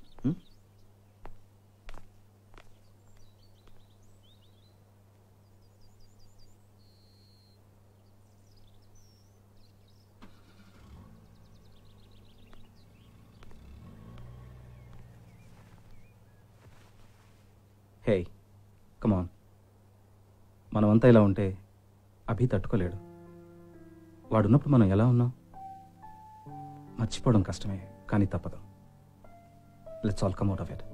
Hey, come on. మనమంతా ఇలా ఉంటే అభి తట్టుకోలేడు. వాడున్నప్పుడు మనం ఎలా ఉన్నాం? మర్చిపోవడం కష్టమే, కానీ తప్పదు. Let's all come out of it.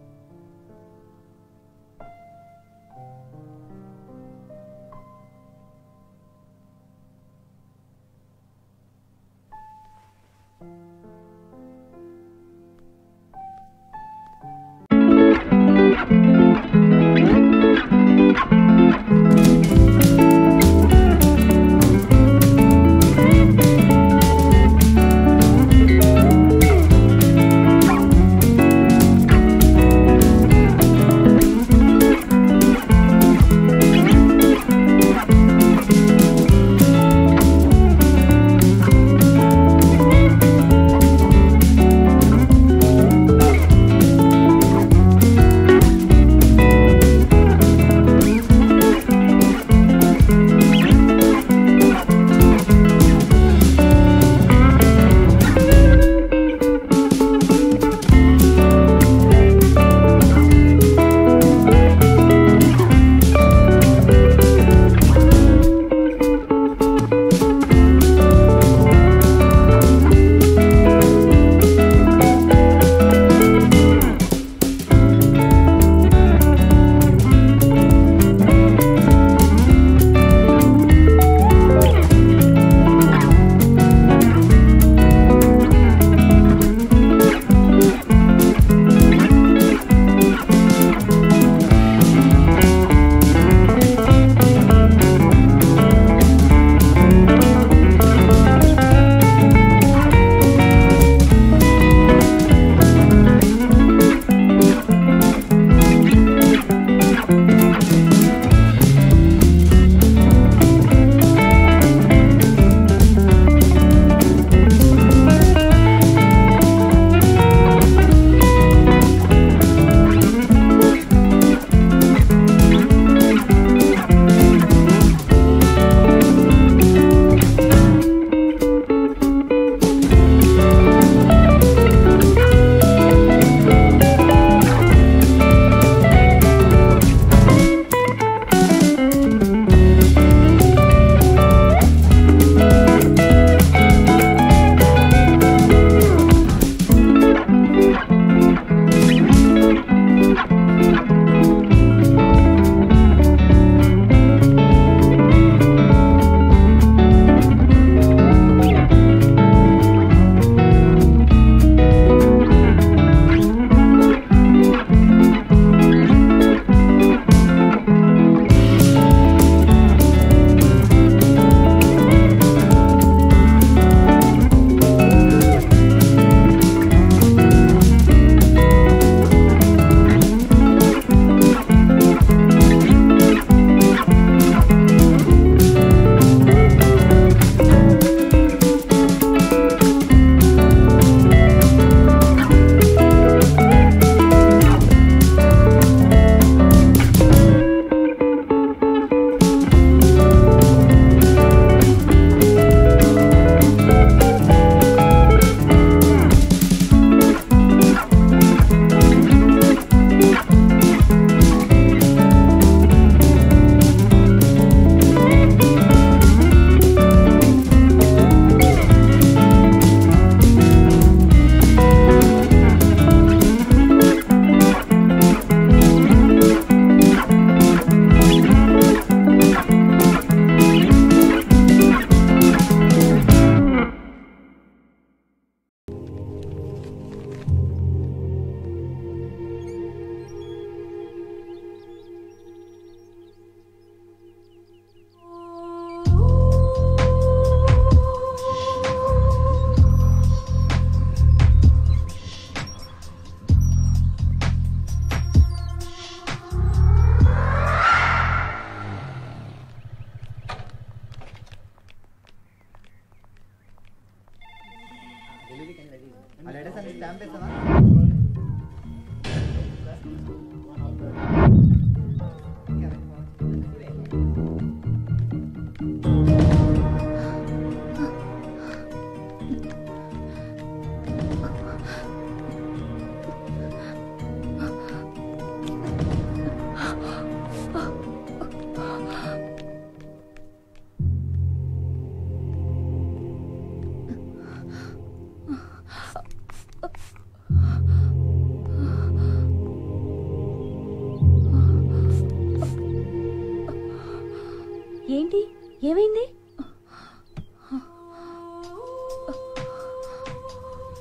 ఏమైంది?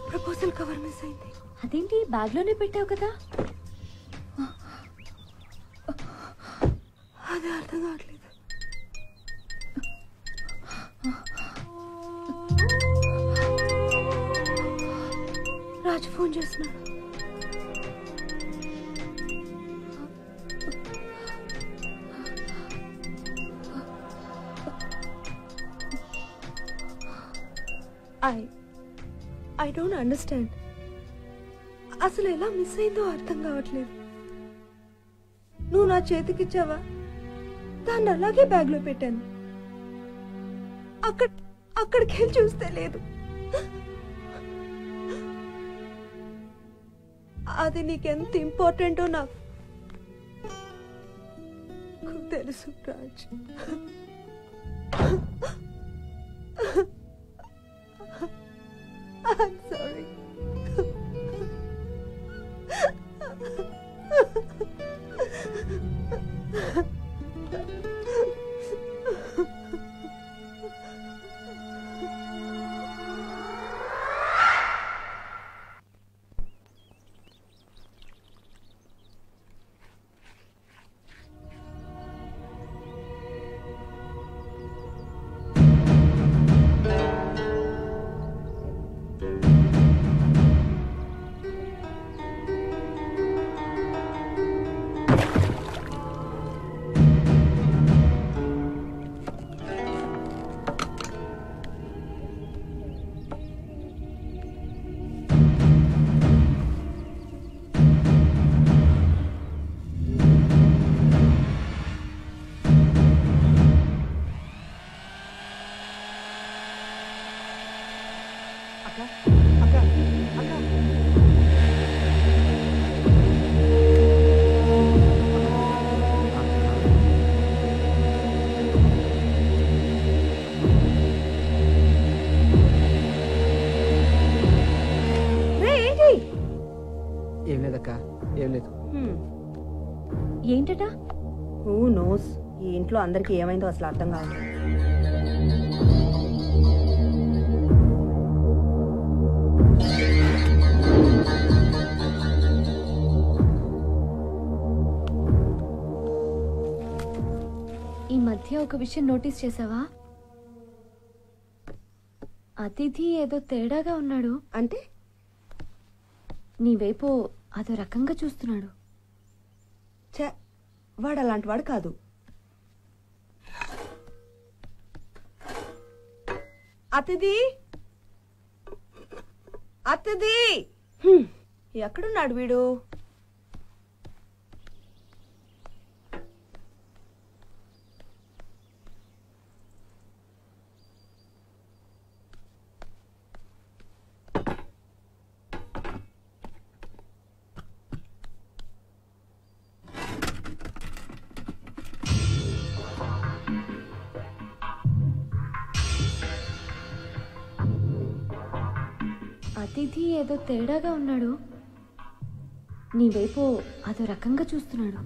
ప్రపోజల్ కవర్ మిస్ అయింది. అదేంటి బ్యాగ్ లోనే పెట్టావు కదా? అదే అర్థం కావట్లేదు. రాజు ఫోన్ చేస్తున్నాడు. I don't understand. అసలు ఎలా మిస్ అయిందో అర్థం కావట్లేదు. నువ్వు నా చేతికిచ్చావా? దాన్ని అలాగే బ్యాగ్ లో పెట్టాను. అక్కడికి వెళ్ళి చూస్తే లేదు. అది నీకెంత ఇంపార్టెంటో నాకు తెలుసు రాజ్. I'm sorry. ఏంటట? Who knows. ఈ ఇంట్లో అందరికి ఏమైందో అసలు అర్థం కాదు. ఈ మధ్య ఒక విషయం నోటీస్ చేసావా? అతిథి ఏదో తేడాగా ఉన్నాడు. అంటే నీ వైపు అదో రకంగా చూస్తున్నాడు. వాడు అలాంటి వాడు కాదు. అతిథి అతిథి ఎక్కడున్నాడు వీడు? అతిథి ఏదో తేడాగా ఉన్నాడు. నీ వైపు అదో రకంగా చూస్తున్నాడు.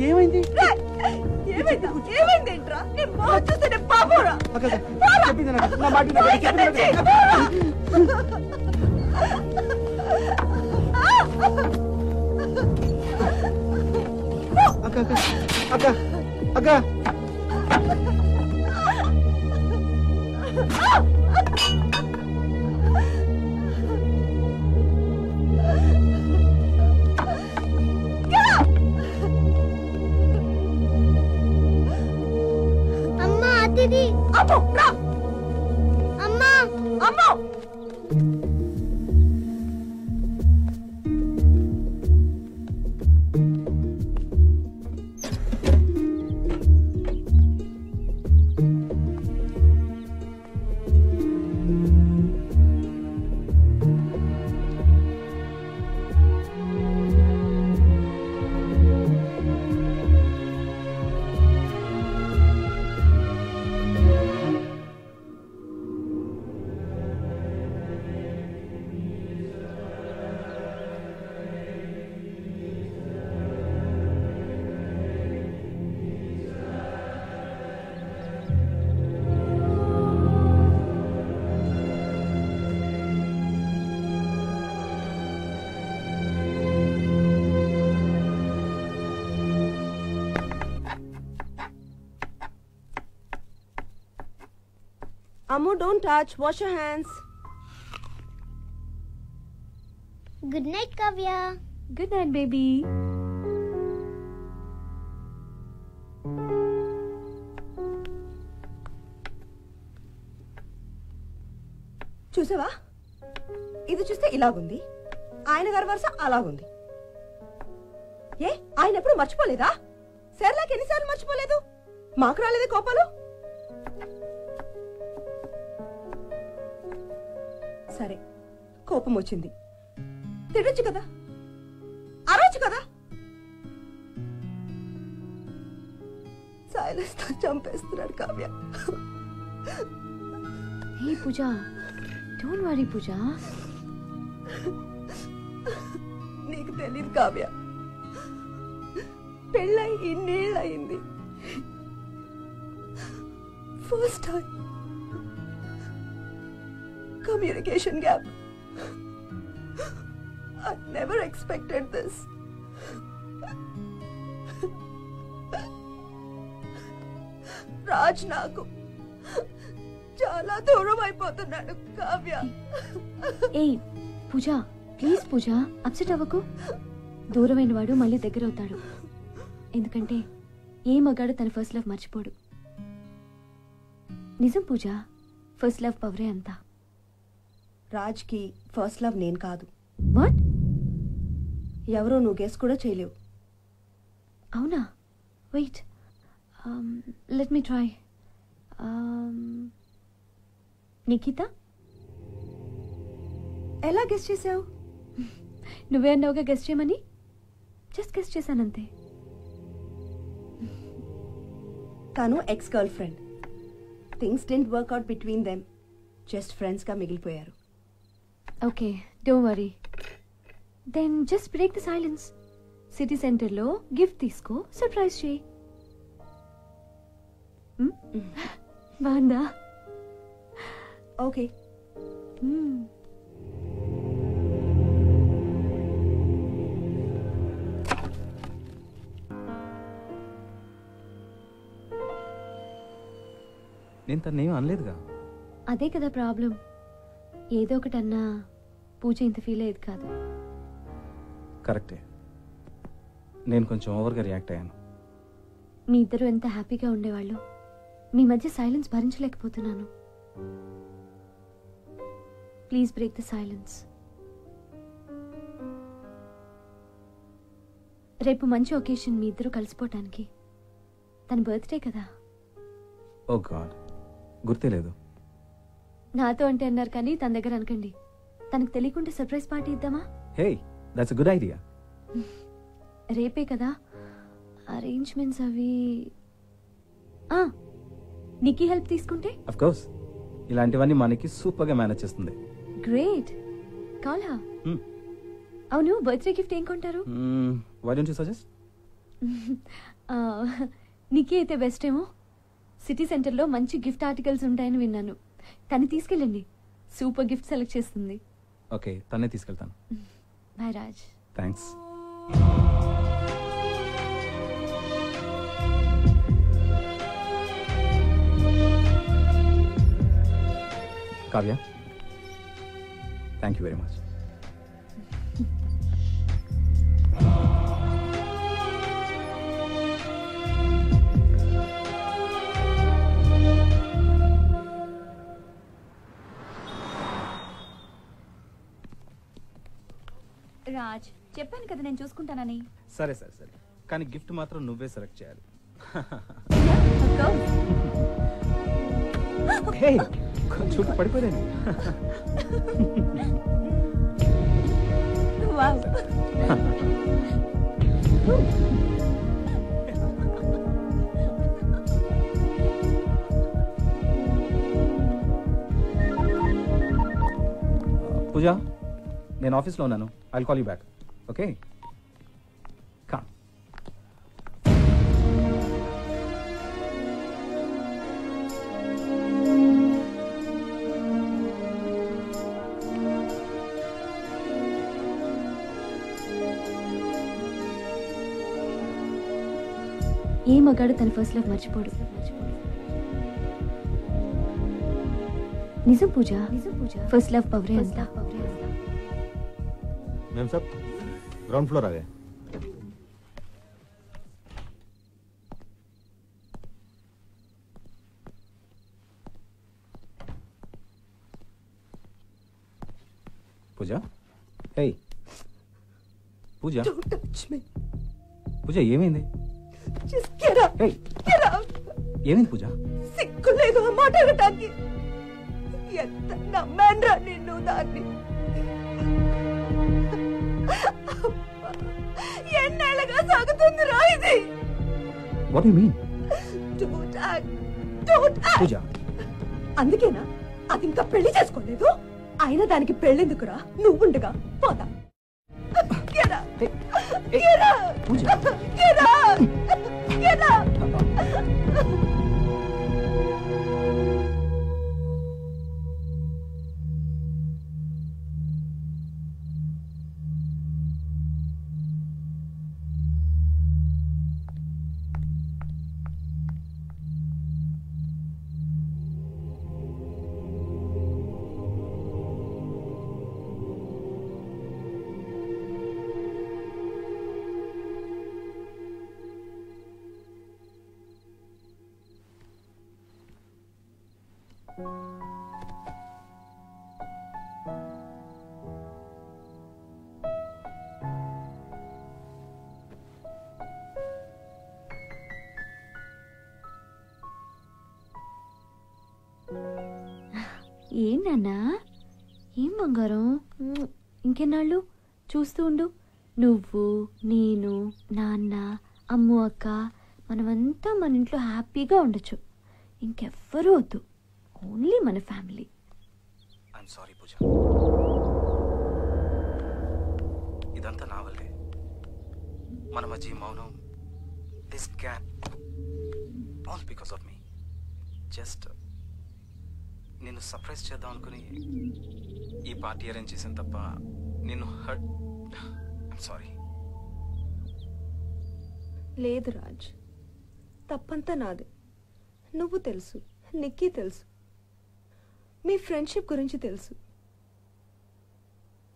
ఏమైంది? ఏమైందేంట్రా? చూస్తే పాపోరా. చెప్పింది నా మాట. అక్క అక్క అక్క అమ్మా అతిథి. అమ్మా అమ్మా Ammu, don't touch. Wash your hands. Good night, Kavya. Good night, baby. చూసావా, ఇది చూస్తే ఇలాగుంది, ఆయన గారి వరుస అలాగుంది. ఏ ఆయన ఎప్పుడు మర్చిపోలేదా? సర్లాకి ఎన్నిసార్లు మర్చిపోలేదు? మాకు రాలేదే కోపాలు? సరే, కోపం వచ్చింది, తిడొచ్చు కదా, అరవచ్చు కదా. సైలెన్స్ తో చంపేస్తున్నాడు Kavya. Hey, Pooja. Don't worry, Pooja. నీకు తెలీదు కావ్య, పెళ్ళై ఇన్నేళ్ళయింది. First time communication gap. I never expected this. Raj నాకు చాలా దూరం అయిపోతున్నాడు కావ్య. ఏయ్ పూజా, ప్లీజ్ పూజా, అప్సెట్ అవ్వకు. దూరమైన వాడు మళ్ళీ దగ్గర అవుతాడు. ఎందుకంటే ఏ మగాడు తన ఫస్ట్ లవ్ మర్చిపోడు. నిజం పూజా, ఫస్ట్ లవ్ పవరే అంతా. రాజ్కి ఫస్ట్ లవ్ నేను కాదు. వాట్? ఎవరో నువ్వు గెస్ కూడా చేయలేవు. అవునా? Wait, let me try. Nikhita? ఎలా గెస్ చేసావు? నువ్వే అన్నావుగా గెస్ చేయమని, జస్ట్ గెస్ చేశానంతే. తను ex girlfriend. Things didn't work out between them. Just friends గా మిగిలిపోయారు. Okay, don't worry. Then just break the silence. City సెంటర్లో గిఫ్ట్ తీసుకో, సర్ప్రైజ్ చేయి. బాగుందా? ఓకే. నేను తనేం అనలేదుగా. అదే కదా ప్రాబ్లం. ఏదో ఒకటి అన్నా పూజ ఇంత ఫీల్ అయ్యేది కాదు. కరెక్టే, నేను కొంచెం ఓవర్గా రియాక్ట్ అయ్యాను. మీ ఇద్దరు ఎంత హ్యాపీగా ఉండేవాళ్ళు. మీ మధ్య సైలెన్స్ భరించలేకపోతున్నాను. Please break the silence. రేపు మంచి ఒకేషన్ మీ ఇద్దరు కలిసిపోవటానికి. తన బర్త్డే కదా. ఓ గాడ్, గుర్తే లేదు. నాతో అంటే అన్నారు కానీ తన దగ్గర అనకండి. తనకు తెలియకుండా సర్ప్రైజ్ పార్టీ ఇద్దామా? Hey, that's a good idea. రేపే కదా అరేంజ్మెంట్స్ అవి. నీకు హెల్ప్ తీసుకుంటే? ఆఫ్ కోర్స్, ఇలాంటివన్నీ మనకి సూపర్గా మేనేజ్ చేస్తుంది. గ్రేట్. కాలా? అవును, బర్త్డే గిఫ్ట్ ఏం కొంటారు? Why don't you suggest? నీకే అయితే బెస్ట్ ఏమో. సిటీ సెంటర్లో మంచి గిఫ్ట్ ఆర్టికల్స్ ఉంటాయని విన్నాను. తను తీసుకెళ్ళండి, సూపర్ గిఫ్ట్ సెలెక్ట్ చేస్తుంది. ఓకే, తన్నే తీసుకెళ్తాను. Bye Raj. Thanks. Kavya, thank you very much. Raj, చెప్పాను కదా నేను చూసుకుంటానని. సరే సరే సరే, కానీ గిఫ్ట్ మాత్రం నువ్వే సెలెక్ట్ చేయాలి. హే, కొంచెం పడిపోయాను. పూజ, నేను ఆఫీస్లో ఉన్నాను. I'll call you back. Okay, come. ఏ మగాడు తన ఫస్ట్ లవ్ మర్చిపోడు. నిజం పూజ ఫస్ట్ లవ్ పవరే అంతా. मैम साहब ग्राउंड फ्लोर आ गए. పూజ హే పూజ Don't touch me. పూజ ఏమైంది? Just get up. Hey. Get out. ఏమైంది పూజ? సిగ్గు లేదు ఆ మాట అనటానికి. ఎంత నమ్మాన్రా నిన్ను దాన్ని. ఎన్నేళ్ళగా సాగుతుందిరా ఇది. What you mean? Don't act. Don't act. పూజ అందుకేనా అది ఇంకా పెళ్లి చేసుకోలేదు? అయినా దానికి పెళ్ళెందుకురా? నువ్వుండగా పోదా. Get up. Get up. పూజ Get up. Get up. ఏం నాన్నా? ఏం బంగారం? ఇంకెన్నాళ్ళు చూస్తూ ఉండు. నువ్వు నేను నాన్న అమ్ము అక్క మనమంతా మన ఇంట్లో హ్యాపీగా ఉండొచ్చు. ఇంకెవ్వరూ వద్దు, ఓన్లీ మన ఫ్యామిలీ. ఐఎమ్ సారీ పూజ, ఇదంతా నా వల్లే. మన మధ్య మౌనం, this gap, all because of me. Just నిన్ను సర్ప్రైజ్ చేద్దాం అనుకుని ఈ పార్టీ అరేంజ్ చేసాను తప్ప నిన్ను హర్ట్. I'm sorry. లేదు రాజ్, తప్పంతా నాదే. నువ్వు తెలుసు, నిక్కీ తెలుసు, మీ ఫ్రెండ్షిప్ గురించి తెలుసు.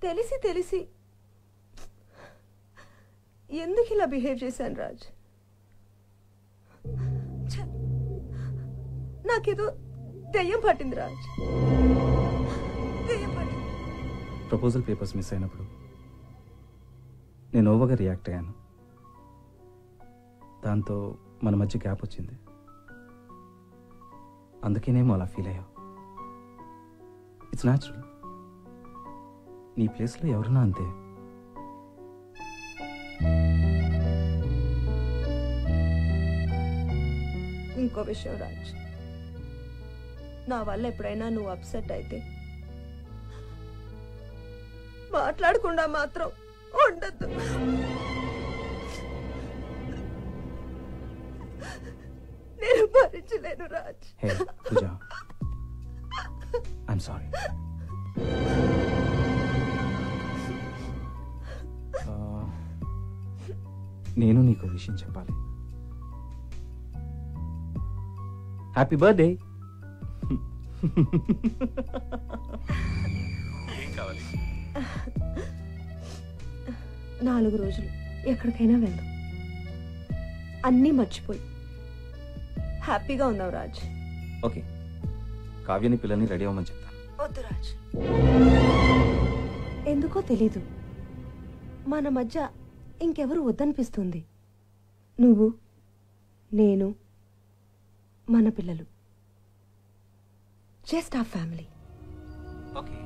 తెలిసి తెలిసి ఎందుకు ఇలా బిహేవ్ చేశాను రాజ్? ఛ! నాకేదో దెయ్యం పట్టింది రాజ్, దెయ్యం పట్టింది. ప్రపోజల్ పేపర్స్ మిస్ అయినప్పుడు నేను ఓవర్గా రియాక్ట్ అయ్యాను. దాంతో మన మధ్య గ్యాప్ వచ్చింది. అందుకేనేమో అలా ఫీల్ అయ్యావు. It's natural. నీ ప్లేస్లో ఎవరున్నా అంతే. ఇంకో విషయం రాజ్, నా వల్ల ఎప్పుడైనా నువ్వు అప్సెట్ అయితే మాట్లాడకుండా మాత్రం ఉండద్దు. నేను భరించలేను రాజ్. హే పూజ, ఐఎమ్ సారీ. నేను నీకు విషయం చెప్పాలి. Happy birthday. ఏం కావాలి? 4 రోజులు ఎక్కడికైనా వెళ్దాం, అన్నీ మర్చిపోయి హ్యాపీగా ఉందాం రాజ్. ఓకే, కావ్యని పిల్లని రెడీ అవ్వమని చెప్తాను. వద్దు రాజ్, ఎందుకో తెలీదు, మన మధ్య ఇంకెవరు వద్దనిపిస్తుంది. నువ్వు, నేను, మన పిల్లలు, జస్ట్ ఆ ఫ్యామిలీ. ఓకే,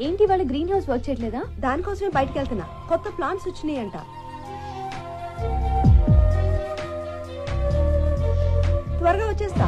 ఏంటి వాళ్ళ గ్రీన్ హౌస్ వర్క్ చేయట్లేదా? దానికోసమే బయటకు వెళ్తున్నా. కొత్త ప్లాంట్స్ వచ్చినాయి అంట. త్వరగా వచ్చేస్తా.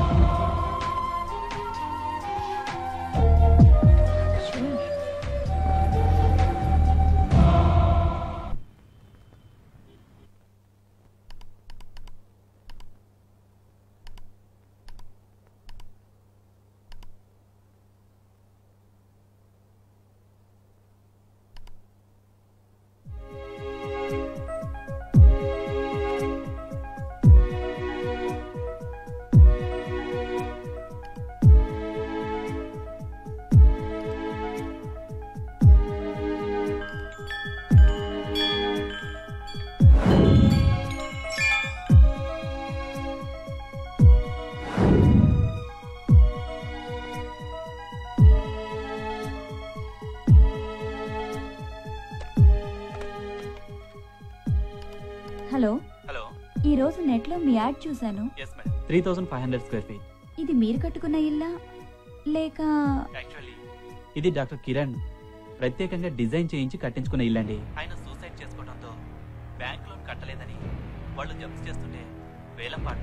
హలో హలో, ఈ రోజు నెట్ లో మీ యాడ్ చూశాను. 3500 స్క్వేర్ ఫీట్. ఇది మీరు కట్టుకున్న ఇల్లా లేక? యాక్చువల్లీ ఇది డాక్టర్ కిరణ్ ప్రత్యేకంగా డిజైన్ చేయించి కట్టించుకున్న ఇల్లండి. ఆయన సూసైడ్ చేసుకోవడంతో బ్యాంక్ లోన్ కట్టలేదని వాళ్ళు జప్తు చేస్తుంటే వేలం పాటు.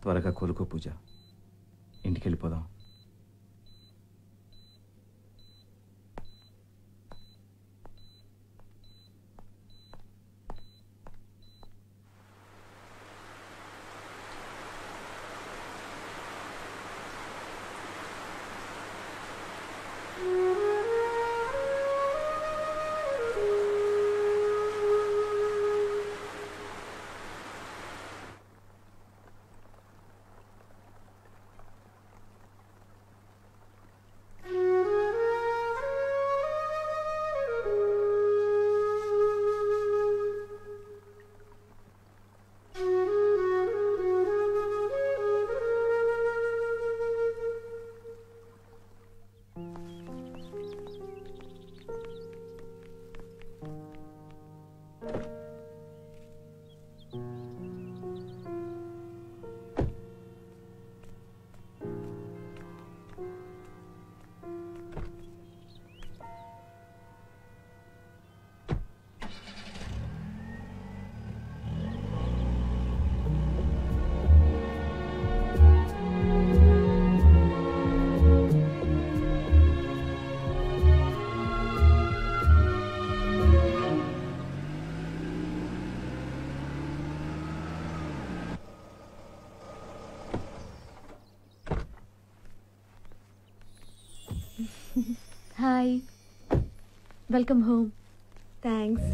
త్వరగా కోలుకో పూజ. ఇంటికి వెళ్ళిపోదాం. Hi, welcome home. థ్యాంక్స్.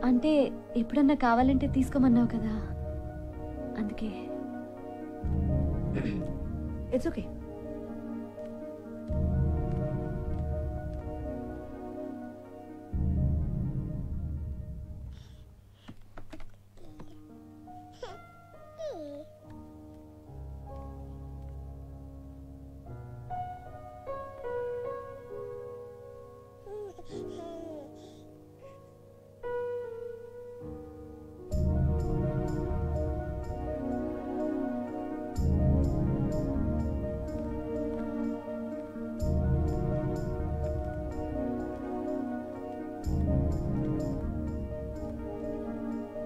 అంటే ఎప్పుడన్నా కావాలంటే తీసుకోమన్నావు కదా, అందుకే. It's okay.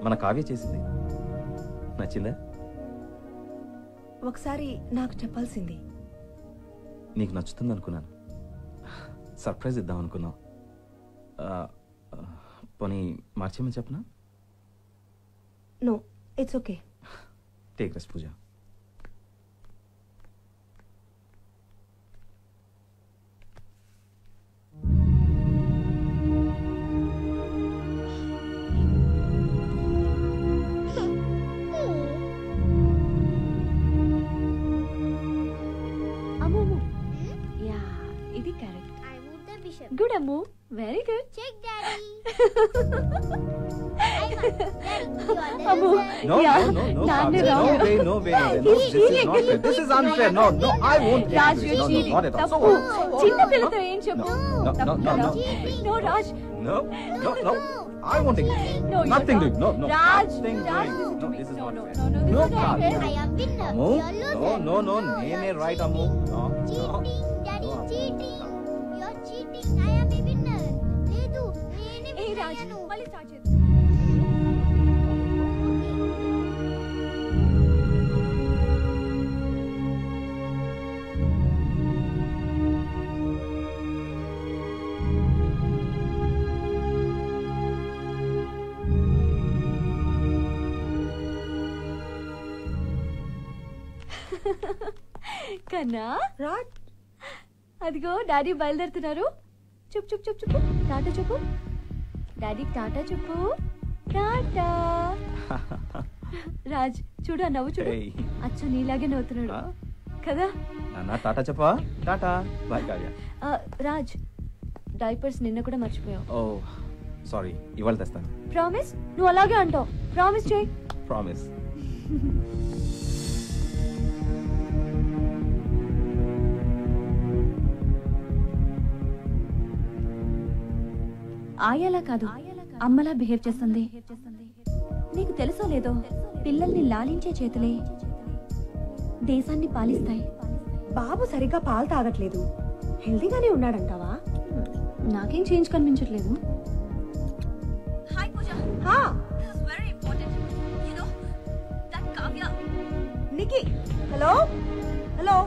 మన కావ్య చేసింది నచ్చిందా? ఒకసారి నాకు చెప్పాల్సింది. నీకు నచ్చుతుంది అనుకున్నాను. సర్ప్రైజ్ ఇద్దాం అనుకున్నాం. పోనీ మార్చేమని చెప్పనా? No, it's okay. Take rest Pooja. Good, Ammu. Very good. Check, Daddy. Ammu. No, yeah. no, no, Nanne no, wrong. no way, no way, no way. No, this is not fair. This is unfair. No, no, I won't take Raj, this. you're No, no, cheating. not at all. So Tappu. what? Chinna pillతో ఏం చెప్పు? No, no, no, no. No, Raj. No, no, no. I won't take this. No, you're Nothing wrong. doing. No, no. Raj, Nothing Raj, doing. listen to No, me. this is No, not no, fair. no, no, this No, is not fair. I am winner. Ammu? You're loser. No, no, no. Nene right, Ammu. No, no. Cheating, Daddy, cheating. You're cheating. I am a winner. లేదు, నేనే Hey, winner Raj, అయ్యాను. మళ్ళీ start చేద్దాం. కన్నా, rot. అదిగో daddy బయలుదేరుతున్నారు. చూపు చూపు చూపు చూపు. టాటా చెప్పు. డాడీ టాటా చెప్పు. టాటా. రాజ్ చూడు, ఆ నవ్వు చూడు. Hey. అచ్చ నీలాగే నవ్వుతున్నాడు కదా. నాన్న టాటా చెప్పా? టాటా బాయ్ కావ్య. రాజ్, డైపర్స్ నిన్న కూడా మర్చిపోయావు. ఓ సారీ, ఇవాళ తెస్తాను. ప్రామిస్? నువ్వు అలాగే అంటావు. ప్రామిస్ చేయి. ప్రామిస్. ఆయాలా కాదు, అమ్మలా బిహేవ్ చేస్తుంది. నీకు తెలుసో లేదో, పిల్లల్ని లాలించే చేతులే దేశాన్ని పాలిస్తాయి. బాబు సరిగ్గా పాలు తాగట్లేదు. హెల్దీగానే ఉన్నాడంటావా? నాకేం చేంజ్ కనిపించట్లేదు. Hi Pooja. This is very important. You know that Kavya. Niki. Hello hello.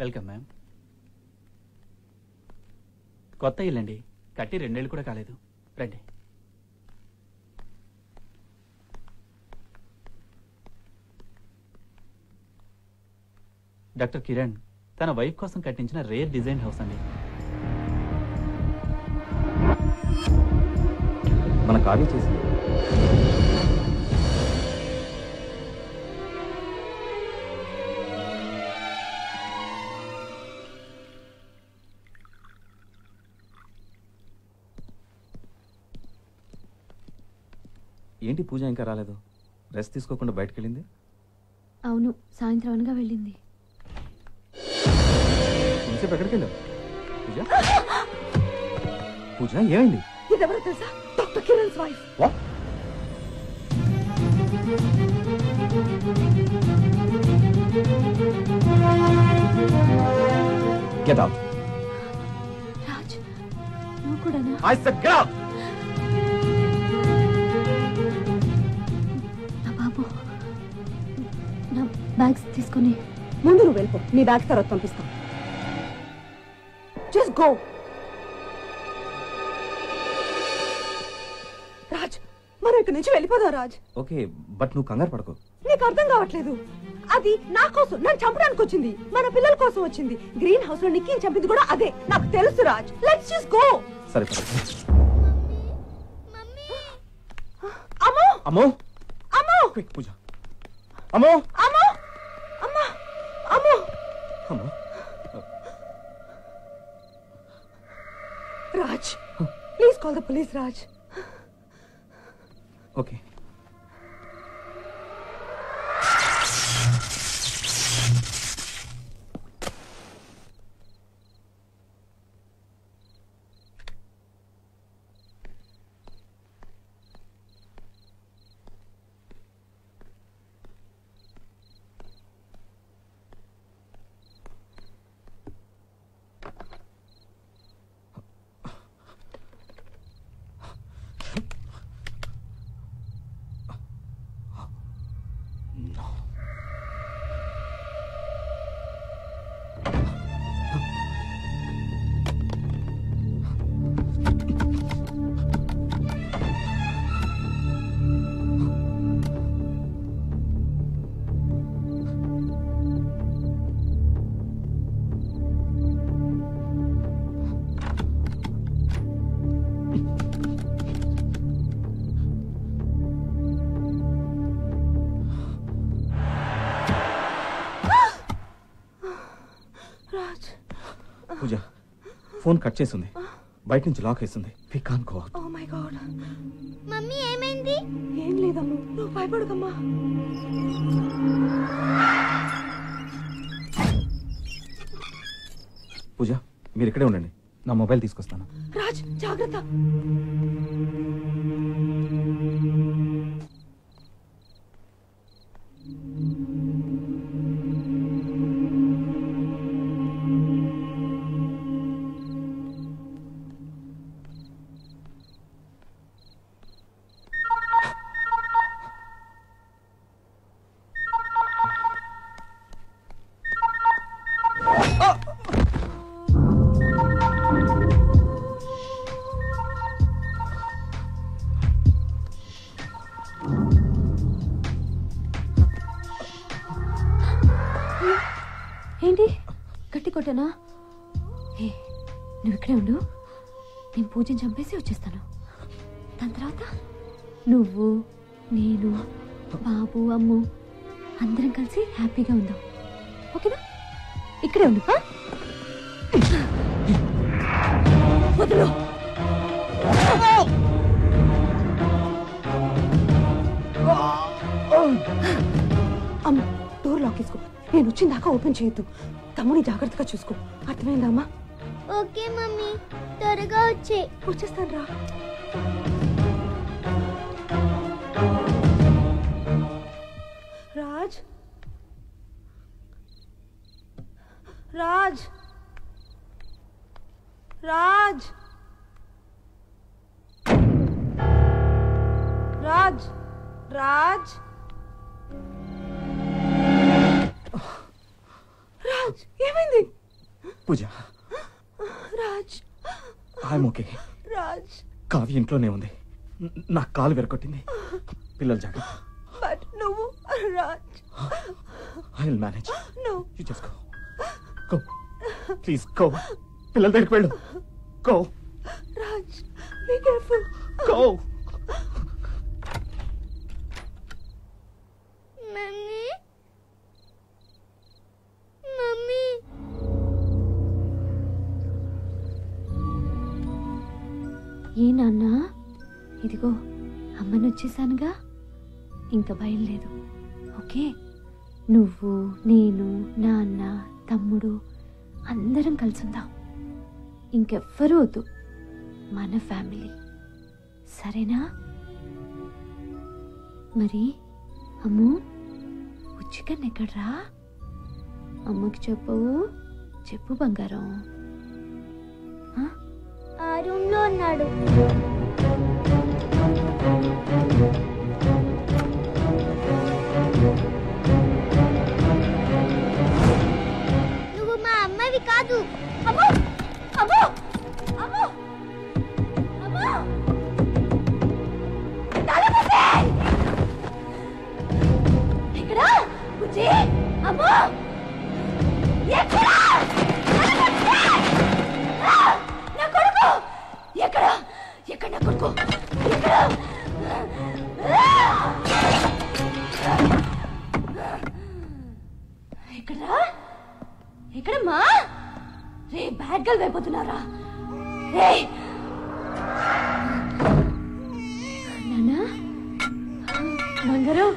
Welcome ma'am. కొత్త ఇల్లండి, కట్టి 2 నెలలు కూడా కాలేదు. రండి. డాక్టర్ కిరణ్ తన వైఫ్ కోసం కట్టించిన రేర్ డిజైన్ హౌస్ అండి. మన కావ్య చేసింది. ఏంటి పూజ ఇంకా రాలేదు? రెస్ట్ తీసుకోకుండా బయటకు వెళ్ళింది? అవును, సాయంత్రం అనగా వెళ్ళింది. ఇంతసేపు ఎక్కడికి వెళ్ళావు పూజ? పూజ ఏమైంది? ఇదెవరో తెలుసా? Doctor Kiran's wife. Get out. Raj, నువ్వు కూడానా? I said get out. నా బాబు, నా బ్యాగ్స్ తీసుకొని ముందు నువ్వు వెళ్ళిపో. నీ బ్యాగ్ తర్వాత పంపిస్తాం. Just go. రాజ్, మనం ఇక్కడి నుంచి వెళ్ళిపోదాం రాజ్. ఓకే, బట్ నువ్వు కంగారు పడకు. నీకు అర్థం కావట్లేదు. అది నా కోసం, నన్ను చంపడానికి వచ్చింది. మన పిల్లల కోసం వచ్చింది. గ్రీన్ హౌస్ లో నిక్కిని చంపింది కూడా అదే. నాకు తెలుసు రాజ్. Let's just go. సరే అమ్మో అమ్మో అమ్మో క్విక్ పూజ. అమ్మో అమ్మో అమ్మా అమ్మో అమ్మో. Raj, please call the police Raj. Okay. Pooja, phone cut చేసింది. బయట నుంచి లాక్ వేసింది. We can't go out. Oh my god. Mummy ఏమైంది? ఏం లేదమ్ము, నువ్వు భయపడకమ్మా. పూజ, మీరు ఇక్కడే ఉండండి, నా మొబైల్ తీసుకొస్తాను. రాజ్, జాగ్రత్త. కొట్టనా? ఏ నువ్వు ఇక్కడే ఉండు, నేను పూజను చంపేసి వచ్చేస్తాను. దాని తర్వాత నువ్వు నేను బాబు అమ్ము అందరం కలిసి హ్యాపీగా ఉందాం. ఓకేనా? ఇక్కడే ఉండు. వదలు. డోర్ లాక్ వేసుకో. నేను వచ్చిన దాకా ఓపెన్ చేయొద్దు. తమ్ముని జాగ్రత్తగా చూసుకో. అర్థమైందా అమ్మా? ఓకే మమ్మీ, త్వరగా వచ్చేస్తాను రా. రాజ్ రాజ్ రాజ్ రాజ్ రాజ్ రాజ్ ఏమైంది? Pooja, Raj I'm okay. రాజ్ కావ్య ఇంట్లోనే ఉంది. నా కాలు విరగొట్టింది. పిల్లలు జాగ్రత్త. బట్ నువ్వు Raj. I will manage. No you just go. Go please go. పిల్లల దగ్గరికి వెళ్ళు. Go Raj, be careful. Go. Mummy mummy ఏ నాన్న, ఇదిగో అమ్మని వచ్చేసానుగా, ఇంకా భయం లేదు. ఓకే, నువ్వు నేను నాన్న తమ్ముడు అందరం కలిసుందాం. ఇంకెవ్వరూ వద్దు, మన ఫ్యామిలీ. సరేనా? మరి అమ్ము, ఉచ్చికన్ ఎక్కడ్రా? అమ్మకి చెప్పవు? చెప్పు బంగారం. ఆ రూమ్ లో ఉన్నాడు. నువ్వు మా అమ్మవి కాదు. అమ్మో అమ్మో అమ్మో అమ్మో, ఇక్కడ బుజ్జి. అమ్మో ఎక్కడ నా కొడుకు? ఎక్కడ ఎక్కడ నా కొడుకు? ఎక్కడ? ఎక్కడా? ఎక్కడమ్మా? రే బ్యాడ్ గర్ల్ అయిపోతున్నారా? రే నానా బంగారం,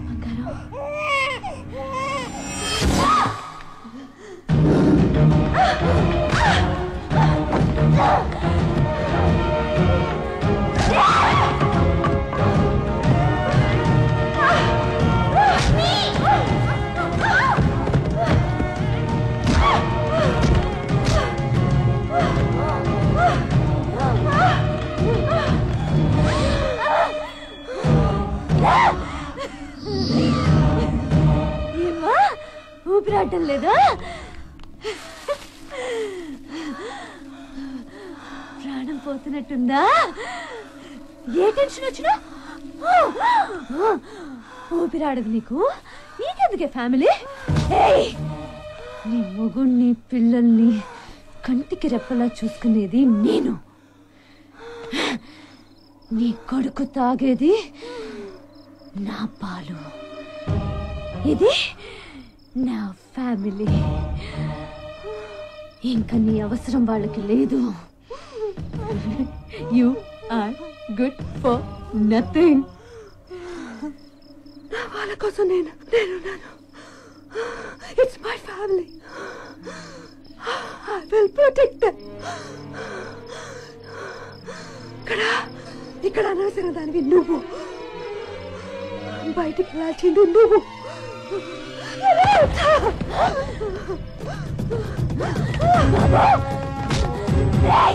బంగారం. ఏమా ఊపిరాటం లేదా? ప్రాణం పోతున్నట్టుందా? ఏ టెన్షన్ వచ్చినా ఊపిరాడదు నీకు. నీకెందుకే ఫ్యామిలీ? నీ మొగుణ్ణి పిల్లల్ని కంటికి రెప్పలా చూసుకునేది నేను. నీ కొడుకు తాగేది నా పాలు. ఇది నా ఫ్యామిలీ. ఇంకా నీ అవసరం వాళ్ళకి లేదు. You are good for nothing. నా వాళ్ళ కోసం నేనున్నాను. It's my family. I will protect them. ఇక్కడ అనవసరం దానివి నువ్వు. బయటికి వెళ్ళాల్సింది నువ్వు. Hey!